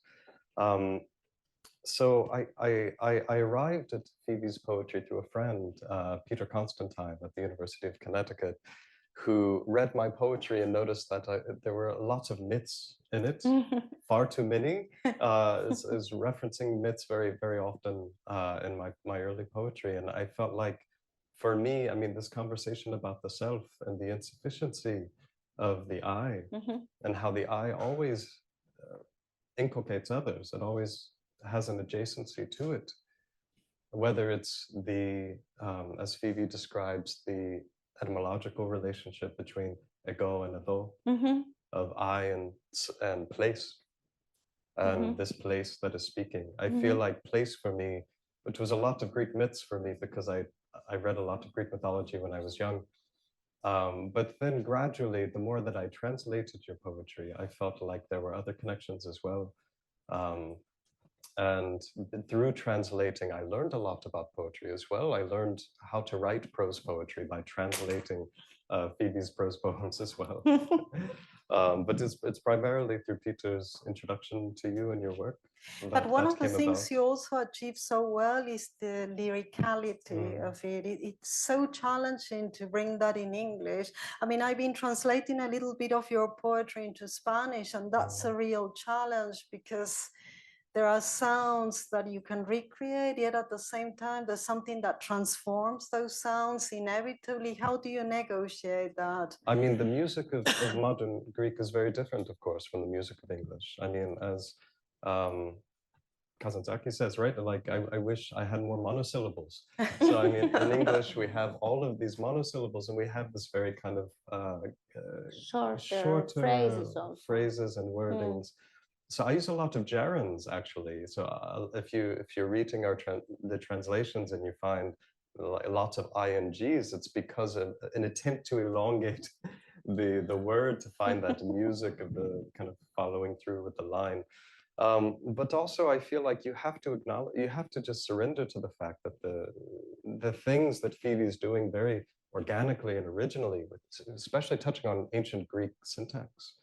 So I arrived at Phoebe's poetry through a friend, Peter Constantine at the University of Connecticut, who read my poetry and noticed that there were lots of myths in it, far too many, is referencing myths very often in my early poetry. And I felt like, for me, I mean, this conversation about the self and the insufficiency of the I, and how the I always inculcates others, it always has an adjacency to it, whether it's the, as Phoebe describes, the etymological relationship between ego and ado, of I and place, and this place that is speaking. I feel like place for me, which was a lot of Greek myths for me, because I read a lot of Greek mythology when I was young. But then gradually, the more that I translated your poetry, I felt like there were other connections as well. And through translating, I learned a lot about poetry as well. I learned how to write prose poetry by translating Phoebe's prose poems as well. But it's primarily through Peter's introduction to you and your work. But one of the things you also achieve so well is the lyricality of it. It's so challenging to bring that in English. I mean, I've been translating a little bit of your poetry into Spanish, and that's a real challenge, because there are sounds that you can recreate, yet at the same time, there's something that transforms those sounds inevitably. How do you negotiate that? I mean, the music of modern Greek is very different, of course, from the music of English. I mean, as Kazantzakis says, right? Like, I wish I had more monosyllables. So, I mean, in English, we have all of these monosyllables, and we have this very kind of shorter phrases and wordings. So I use a lot of gerunds, actually. So if you're reading the translations and you find lots of INGs, it's because of an attempt to elongate the word, to find that music of the kind of following through with the line. But also, I feel like you have to just surrender to the fact that the things that Phoebe is doing very organically and originally, especially touching on ancient Greek syntax,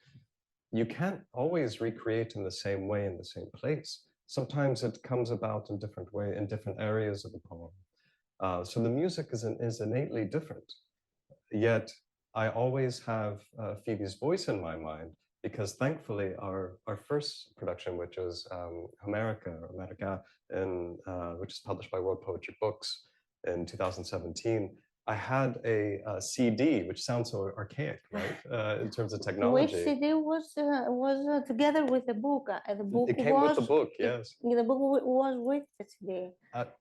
you can't always recreate in the same way in the same place. Sometimes it comes about in different way in different areas of the poem. So the music is innately different. Yet I always have Phoebe's voice in my mind, because thankfully our first production, which was Homerica, which is published by World Poetry Books in 2017, I had a CD, which sounds so archaic, right, in terms of technology. Which CD was together with the book. The book it came with the book, yes. The book was with the CD.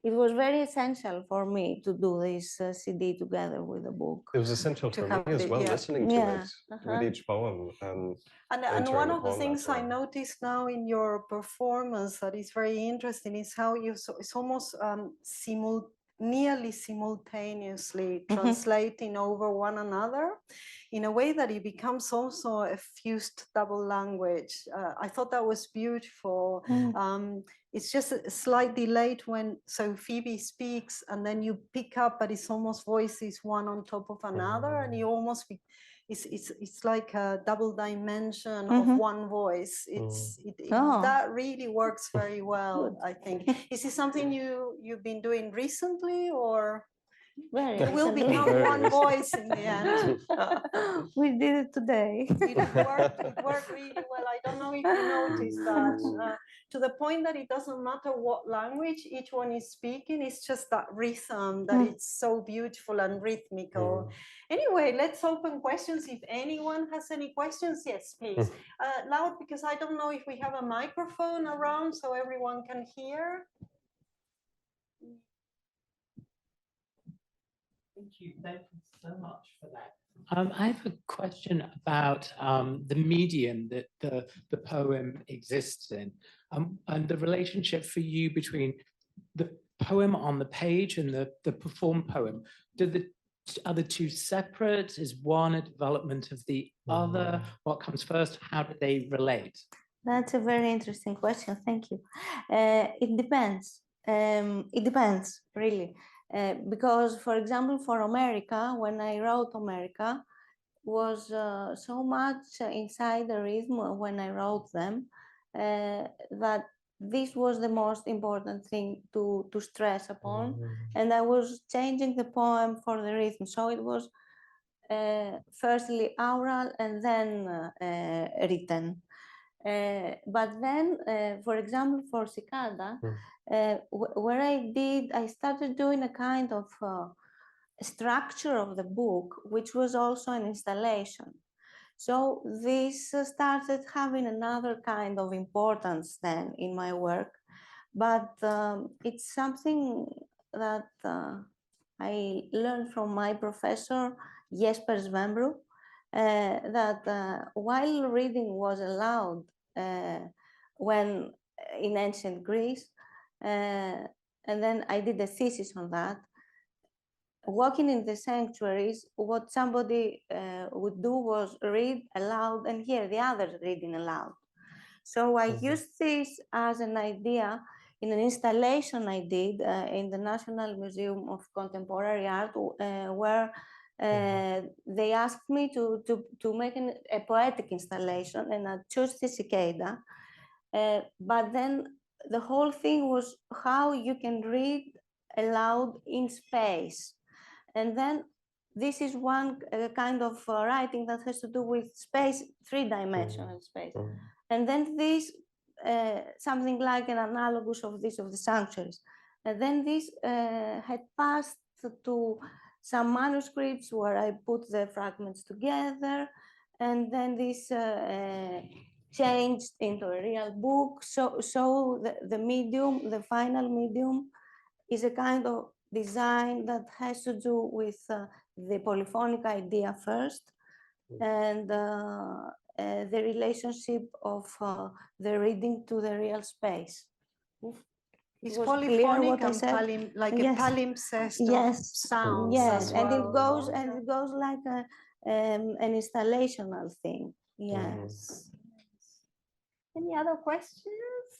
It was very essential for me to do this CD together with the book. It was essential for me as well, listening to it with each poem. And one of the things I noticed now in your performance that is very interesting is how it's almost nearly simultaneously translating over one another in a way that it becomes also a fused double language. I thought that was beautiful. It's just slightly late when Phoebe speaks and then you pick up, but it's almost voices one on top of another, and you almost it's like a double dimension of one voice. That really works very well, I think. Is this something you've been doing recently, or it will become one voice in the end? We did it today. It worked really well. I don't know if you noticed that. To the point that it doesn't matter what language each one is speaking, it's just that rhythm that it's so beautiful and rhythmical. Anyway, let's open questions. If anyone has any questions, yes, please. Loud, because I don't know if we have a microphone around so everyone can hear. Thank you so much for that. I have a question about the medium that the poem exists in, and the relationship for you between the poem on the page and the performed poem. Are the two separate? Is one a development of the other? What comes first? How do they relate? That's a very interesting question. Thank you. It depends. It depends, really. Because, for example, for Homerica, when I wrote Homerica, was so much inside the rhythm when I wrote them that this was the most important thing to stress upon. And I was changing the poem for the rhythm. So it was firstly oral and then written. But then, for example, for Cicada, where I started doing a kind of structure of the book, which was also an installation. So this started having another kind of importance then in my work, but it's something that I learned from my professor, Jesper Svembro, that while reading was allowed when in ancient Greece, and then I did a thesis on that. Walking in the sanctuaries, what somebody would do was read aloud and hear the others reading aloud. So I used this as an idea in an installation I did in the National Museum of Contemporary Art, where they asked me to make a poetic installation, and I chose the Cicada. But then the whole thing was how you can read aloud in space. And then this is one kind of writing that has to do with space, three-dimensional space. And then this, something like an analogous of this of the sanctuaries. And then this had passed to some manuscripts where I put the fragments together. And then this changed into a real book. So the medium, the final medium, is a kind of design that has to do with the polyphonic idea first, and the relationship of the reading to the real space. It's polyphonic and like a palimpsest of sounds as well. And it goes like an installational thing. Yes. Any other questions?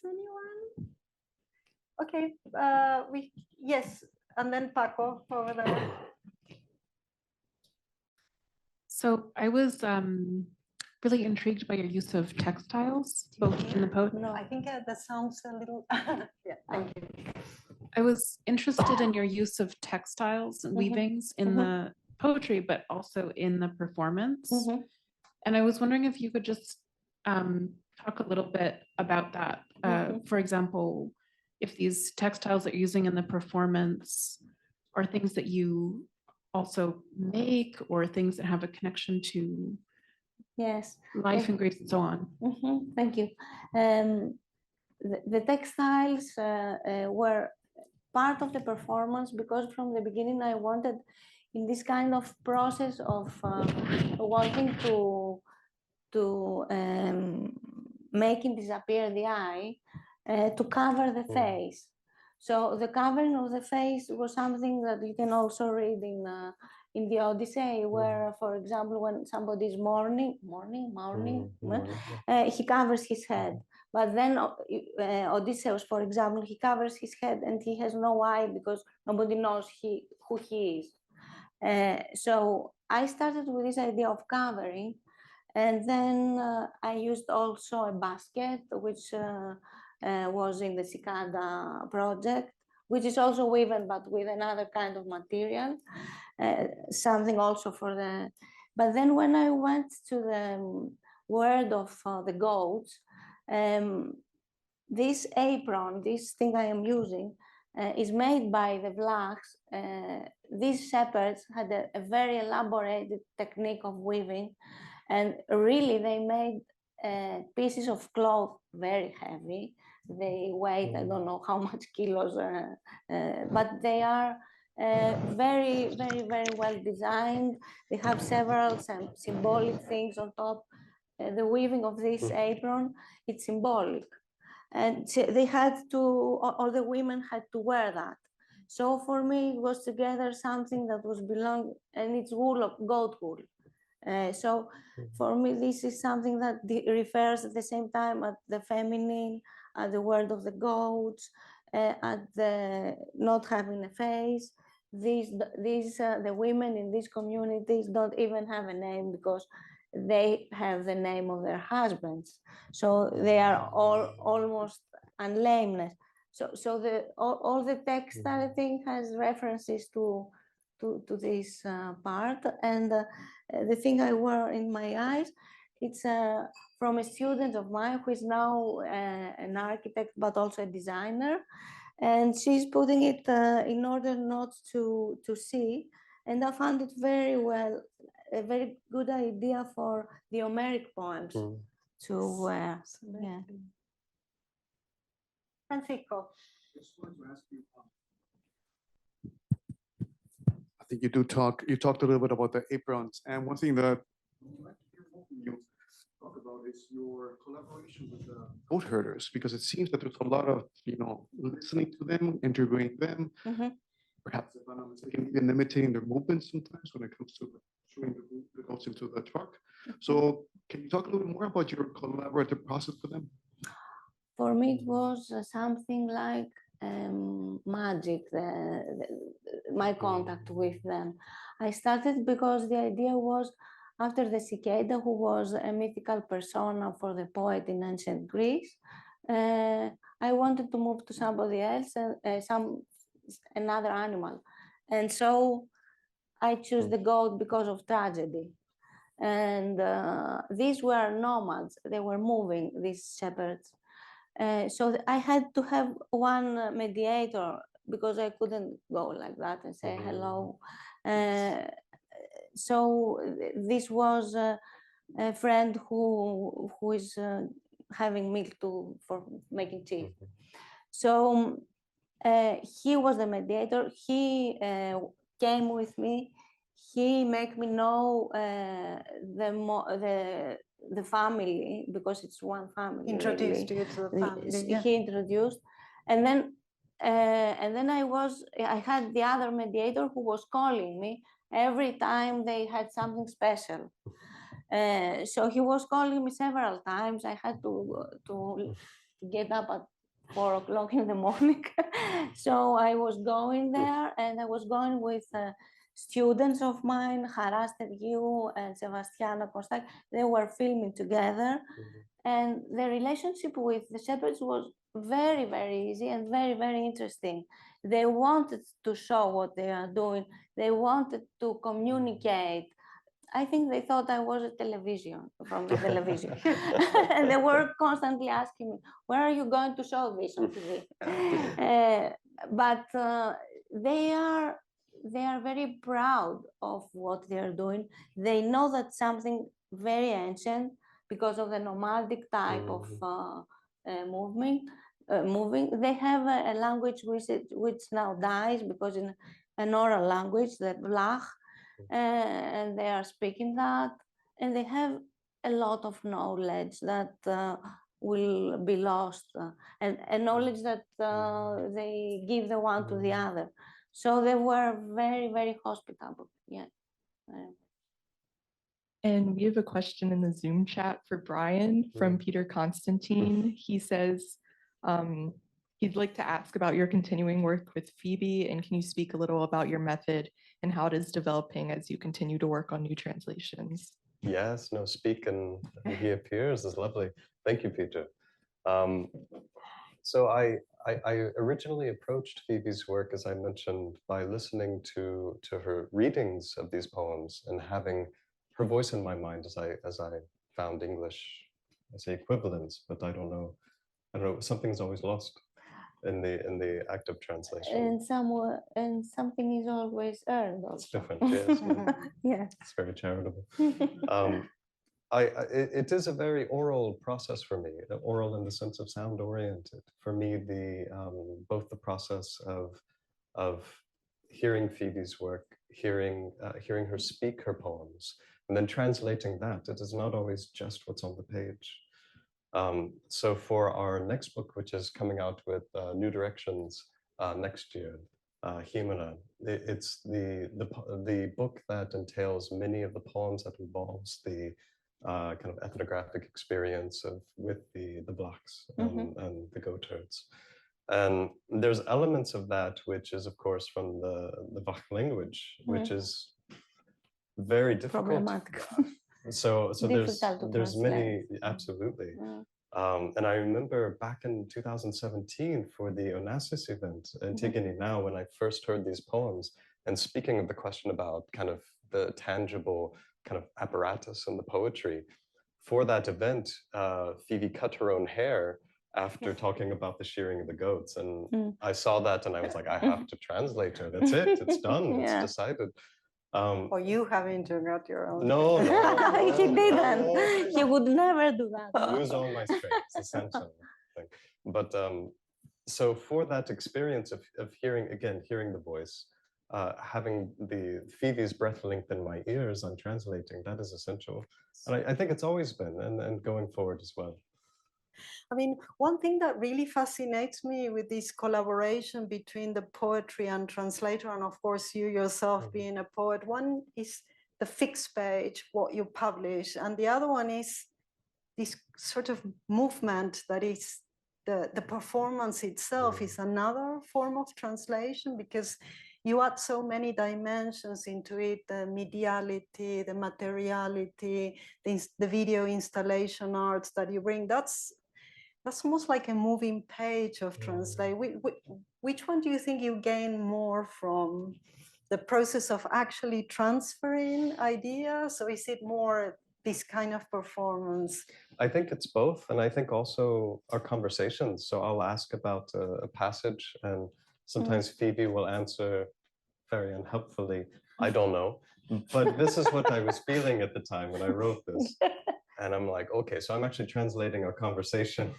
Anyone? Okay, yes, and then Paco over there. So I was really intrigued by your use of textiles, both in the poetry. No, I think that sounds a little, yeah, thank you. I was interested in your use of textiles and weavings in the poetry, but also in the performance. And I was wondering if you could just talk a little bit about that. For example, if these textiles that you're using in the performance are things that you also make, or things that have a connection to life in Greece and so on. Thank you. The textiles were part of the performance because from the beginning I wanted, in this kind of process of wanting to making disappear the eye, to cover the face. So the covering of the face was something that you can also read in the Odyssey, where, for example, when somebody is mourning, he covers his head. But then Odysseus, for example, he covers his head and he has no eye because nobody knows who he is. So I started with this idea of covering, and then I used also a basket, which was in the Cicada project, which is also woven, but with another kind of material, something also for the... But then when I went to the word of the goats, this apron, this thing I am using, is made by the Vlachs. These shepherds had a very elaborated technique of weaving, and really they made pieces of cloth very heavy. They weigh, I don't know how much kilos, but they are very, very, very well designed. They have several symbolic things on top. The weaving of this apron, it's symbolic. And they had to, all the women had to wear that. So for me, it was together something that was belong, and it's wool of goat wool. So for me, this is something that refers at the same time at the feminine, at the word of the goats, at the not having a face. The women in these communities don't even have a name because they have the name of their husbands. So they are all almost unnameless. So all the text, I think, has references to this part. And the thing I wear in my eyes, it's from a student of mine who is now an architect, but also a designer. And she's putting it in order not to see. And I found it very well, a very good idea for the Homeric poems to wear. Yeah. Francisco. Just wanted to ask you, I think you talked a little bit about the aprons, and one thing that I'd like to hear more from you talk about is your collaboration with the goat herders, because it seems that there's a lot of, listening to them, interviewing them, perhaps, if I'm not mistaken, even imitating their movements sometimes when it comes to showing the goats into the truck. So can you talk a little bit more about your collaborative process with them? For me, it was something like magic, my contact with them. I started because the idea was, after the Cicada, who was a mythical persona for the poet in ancient Greece, I wanted to move to somebody else, another animal. And so I chose the goat because of tragedy. And these were nomads, they were moving, these shepherds. So I had to have one mediator because I couldn't go like that and say hello. So this was a friend who is having milk for making cheese. So he was the mediator. He came with me. He made me know the family, because it's one family. Introduced really. you to the family. Yeah. He introduced, and then I had the other mediator who was calling me every time they had something special. So he was calling me several times. I had to get up at 4 o'clock in the morning. So I was going there, and I was going with students of mine, Haras Tergiou and Sebastiana Kostak. They were filming together. And the relationship with the shepherds was very, very easy and very, very interesting. They wanted to show what they are doing. They wanted to communicate. I think they thought I was a television, from the television. And they were constantly asking me, where are you going to show this on TV? But they are very proud of what they are doing. They know that something very ancient, because of the nomadic type of moving. They have a language which now dies, because in an oral language, the Vlach, and they are speaking that, and they have a lot of knowledge that will be lost, and a knowledge that they give the one to the other. So they were very, very hospitable. Yeah. And we have a question in the Zoom chat for Brian from Peter Constantine. He says he'd like to ask about your continuing work with Phoebe, and can you speak a little about your method and how it is developing as you continue to work on new translations? Yes, no, speak and he appears is lovely. Thank you, Peter. So I originally approached Phoebe's work, as I mentioned, by listening to her readings of these poems and having her voice in my mind as I found English, I say equivalents, but I don't know, something's always lost in the act of translation. And something is always earned also. It's different, yes. Yeah. It's very charitable. It is a very oral process for me, oral in the sense of sound oriented. For me, both the process of hearing Phoebe's work, hearing her speak her poems, and then translating that, it is not always just what's on the page. So for our next book, which is coming out with New Directions next year, Chimera, it's the book that entails many of the poems that involves the kind of ethnographic experience with the blacks and the goatherds. And there's elements of that, which is of course from the Bach language, which is very difficult. So there's many, absolutely. And I remember back in 2017 for the Onassis event in Tigany now, when I first heard these poems and speaking of the question about kind of the tangible kind of apparatus and the poetry, for that event, Phoebe cut her own hair after talking about the shearing of the goats. And I saw that and I was like, I have to translate her. That's it. It's done. It's decided. Or you having to cut your own. No, he didn't. He would never do that. Use all my strengths, essentially. But so for that experience of hearing the voice, having the Phoebe's breath length in my ears on translating, that is essential. And I think it's always been and going forward as well. I mean, one thing that really fascinates me with this collaboration between the poetry and translator, and of course you yourself being a poet, one is the fixed page, what you publish, and the other one is this sort of movement that is the performance itself is another form of translation, because you add so many dimensions into it, the mediality, the materiality, the video installation arts that you bring. That's almost like a moving page of translate. Which one do you think you gain more from the process of actually transferring ideas, or is it more this kind of performance? I think it's both, and I think also our conversations. So I'll ask about a passage, and sometimes Phoebe will answer very unhelpfully, I don't know. But this is what I was feeling at the time when I wrote this. And I'm like, okay, so I'm actually translating our conversation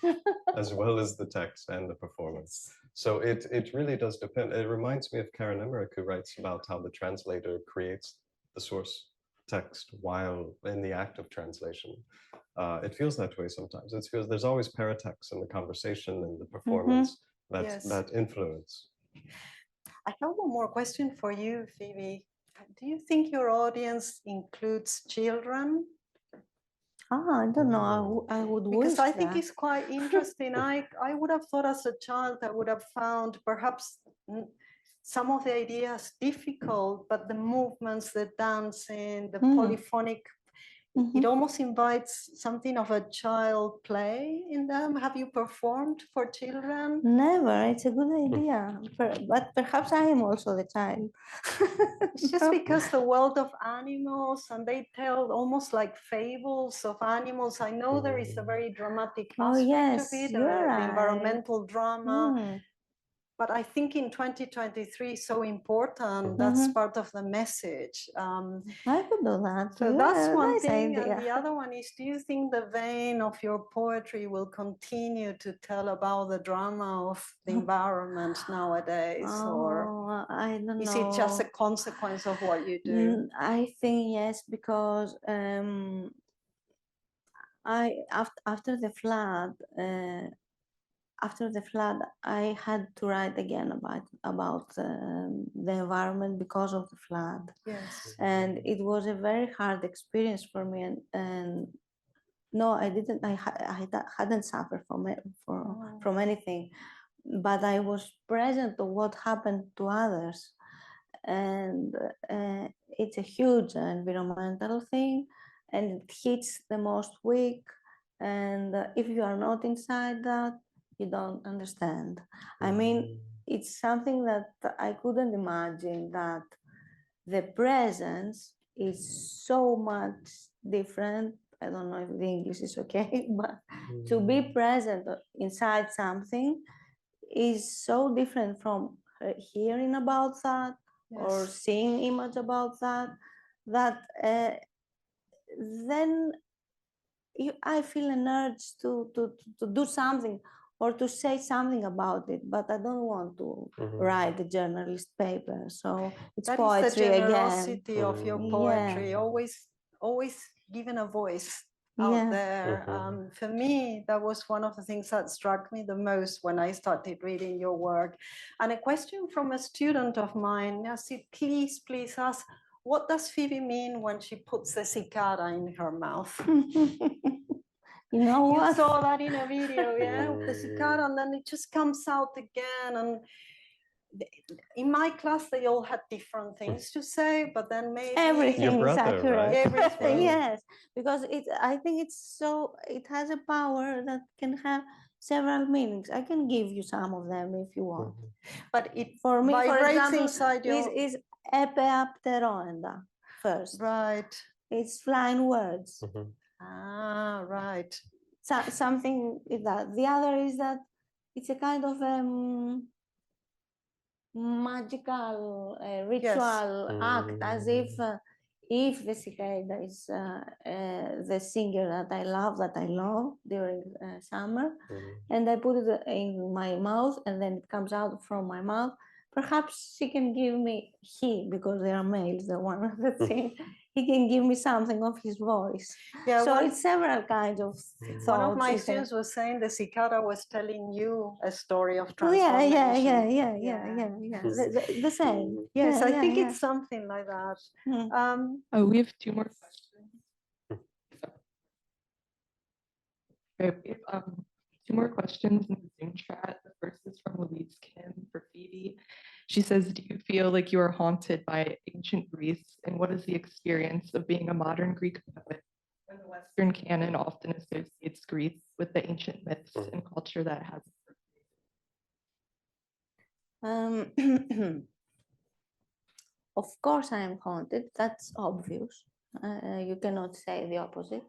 as well as the text and the performance. So it really does depend. It reminds me of Karen Emmerich, who writes about how the translator creates the source text while in the act of translation. It feels that way sometimes. It feels there's always paratext in the conversation and the performance that influence. I have one more question for you, Phoebe. Do you think your audience includes children? I don't know. I would because I think that. it's quite interesting. I would have thought as a child I would have found perhaps some of the ideas difficult, but the movements, the dancing, the polyphonic, it almost invites something of a child play in them. Have you performed for children? Never. It's a good idea. But perhaps I am also the child. It's just because the world of animals, and they tell almost like fables of animals. I know there is a very dramatic aspect of it, the environmental drama. But I think in 2023, so important, that's part of the message. I could do that. So that's one thing. And the other one is, do you think the vein of your poetry will continue to tell about the drama of the environment nowadays? Or I don't know. Is it just a consequence of what you do? I think yes, because after the flood, I had to write again about the environment because of the flood. Yes. And it was a very hard experience for me. And no, I didn't. I hadn't suffered from it, from anything, but I was present to what happened to others. And it's a huge environmental thing, and it hits the most weak. And if you are not inside that, you don't understand. I mean, it's something that I couldn't imagine, that the presence is so much different. I don't know if the English is okay, but to be present inside something is so different from hearing about that or seeing image about that, that then I feel an urge to do something or to say something about it, but I don't want to write a journalist paper. So it's That poetry is the generosity again. of your poetry, always giving a voice out there. For me, that was one of the things that struck me the most when I started reading your work. And a question from a student of mine, I said, please ask, what does Phoebe mean when she puts the cicada in her mouth? You know what? You saw that in a video, yeah, the cicada, and then it just comes out again. And in my class, they all had different things to say, but then maybe everything is accurate. Right? Everything. Yes, because I think it has a power that can have several meanings. I can give you some of them if you want. But it For me, for vibrates example, inside your... is epeapteroenda first. Right. It's flying words. Ah, right. So, something like that. The other is that it's a kind of magical ritual act, as if the cicada is the singer that I love during summer, and I put it in my mouth, and then it comes out from my mouth. Perhaps she can give me, because they are males, the one that sing, he can give me something of his voice. Yeah, so it's several kinds of thoughts. One of my students was saying the cicada was telling you a story of Oh, transformation. Yeah. The same. Yes, I think it's something like that. Oh, we have two more questions. Okay, we have two more questions in the Zoom chat. The first is from Louise Kim for Phoebe. She says, do you feel like you are haunted by ancient Greece? And what is the experience of being a modern Greek poet when the Western canon often associates Greece with the ancient myths and culture that has? Of course I am haunted, that's obvious. You cannot say the opposite.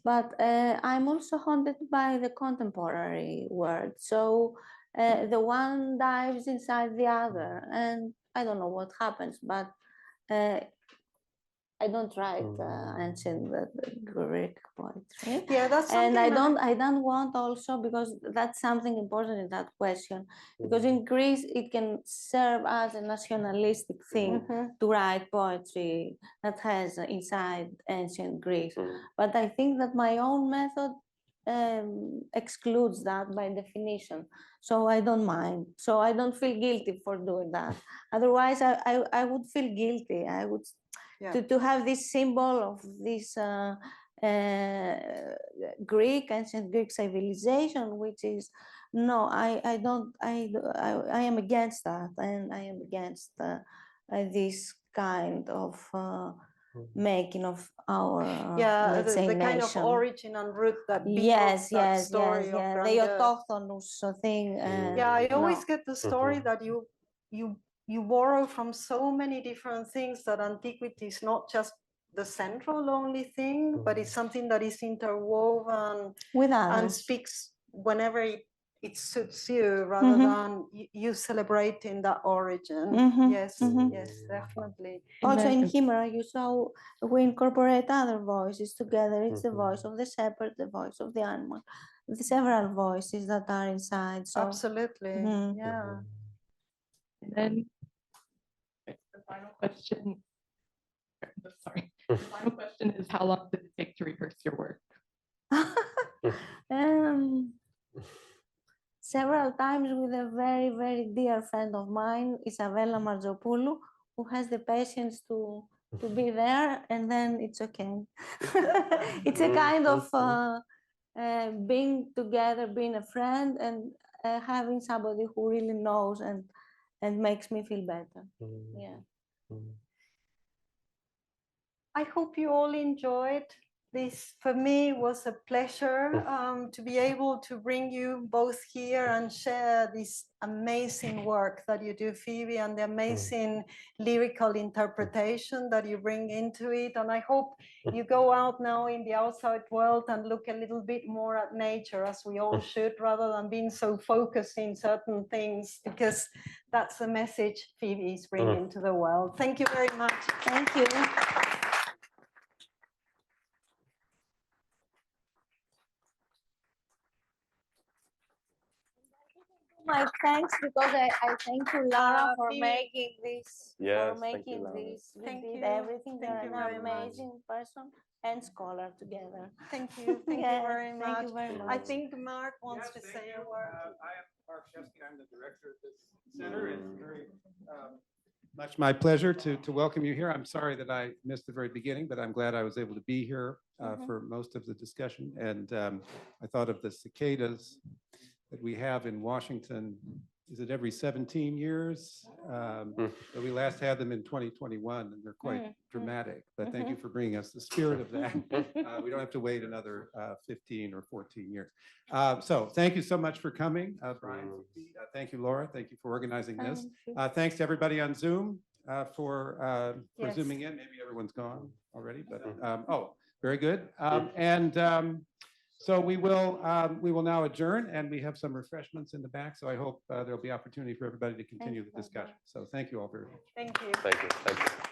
But I'm also haunted by the contemporary world. So the one dives inside the other, and I don't know what happens, but I don't write ancient Greek poetry. Yeah, that's something. And I don't want also, because that's something important in that question, because in Greece it can serve as a nationalistic thing to write poetry that has inside ancient Greece. But I think that my own method excludes that by definition. So I don't mind. So I don't feel guilty for doing that. Otherwise, I would feel guilty. I would to have this symbol of this ancient Greek civilization, which is I am against that, and I am against this kind of making of our let's say, the nation. kind of origin and root that builds that story of the grandeur. autochthonous thing. I always get the story that you borrow from so many different things, that antiquity is not just the central only thing, but it's something that is interwoven with us and speaks whenever it suits you, rather than you celebrating that origin. Yes, definitely. Also in Chimera, you saw we incorporate other voices together. It's the voice of the shepherd, the voice of the animal, the several voices that are inside. So, absolutely, yeah. And then the final question. Sorry. The final question is, how long did it take to rehearse your work? Several times with a very, very dear friend of mine, Isabella Marzopoulou, who has the patience to be there, and then it's okay. It's a kind of being together, being a friend, and having somebody who really knows and makes me feel better. Yeah. I hope you all enjoyed this. For me, was a pleasure to be able to bring you both here and share this amazing work that you do, Phoebe, and the amazing lyrical interpretation that you bring into it. And I hope you go out now in the outside world and look a little bit more at nature, as we all should, rather than being so focused in certain things, because that's the message Phoebe is bringing to the world. Thank you very much. Thank you. My thanks, because I thank you, Lara, for making this. Yes, for thank you, making Lara. this. You Thank did you. everything. Thank You're you an very much. amazing person and scholar together. Thank you. Thank Yeah, you very much. Thank you very much. I think Mark wants to say a word. I am Mark Shesky. I'm the director of this center. It's very much my pleasure to welcome you here. I'm sorry that I missed the very beginning, but I'm glad I was able to be here for most of the discussion. And I thought of the cicadas that we have in Washington. Is it every 17 years? But we last had them in 2021, and they're quite dramatic. But thank you for bringing us the spirit of that. We don't have to wait another 15 or 14 years. So thank you so much for coming, Brian. Thank you, Laura. Thank you for organizing this. Thanks to everybody on Zoom for Yes. zooming in. Maybe everyone's gone already, but oh, very good. So we will now adjourn, and we have some refreshments in the back. So I hope there'll be opportunity for everybody to continue the discussion. So thank you all very much. Thank you. Thank you. Thank you.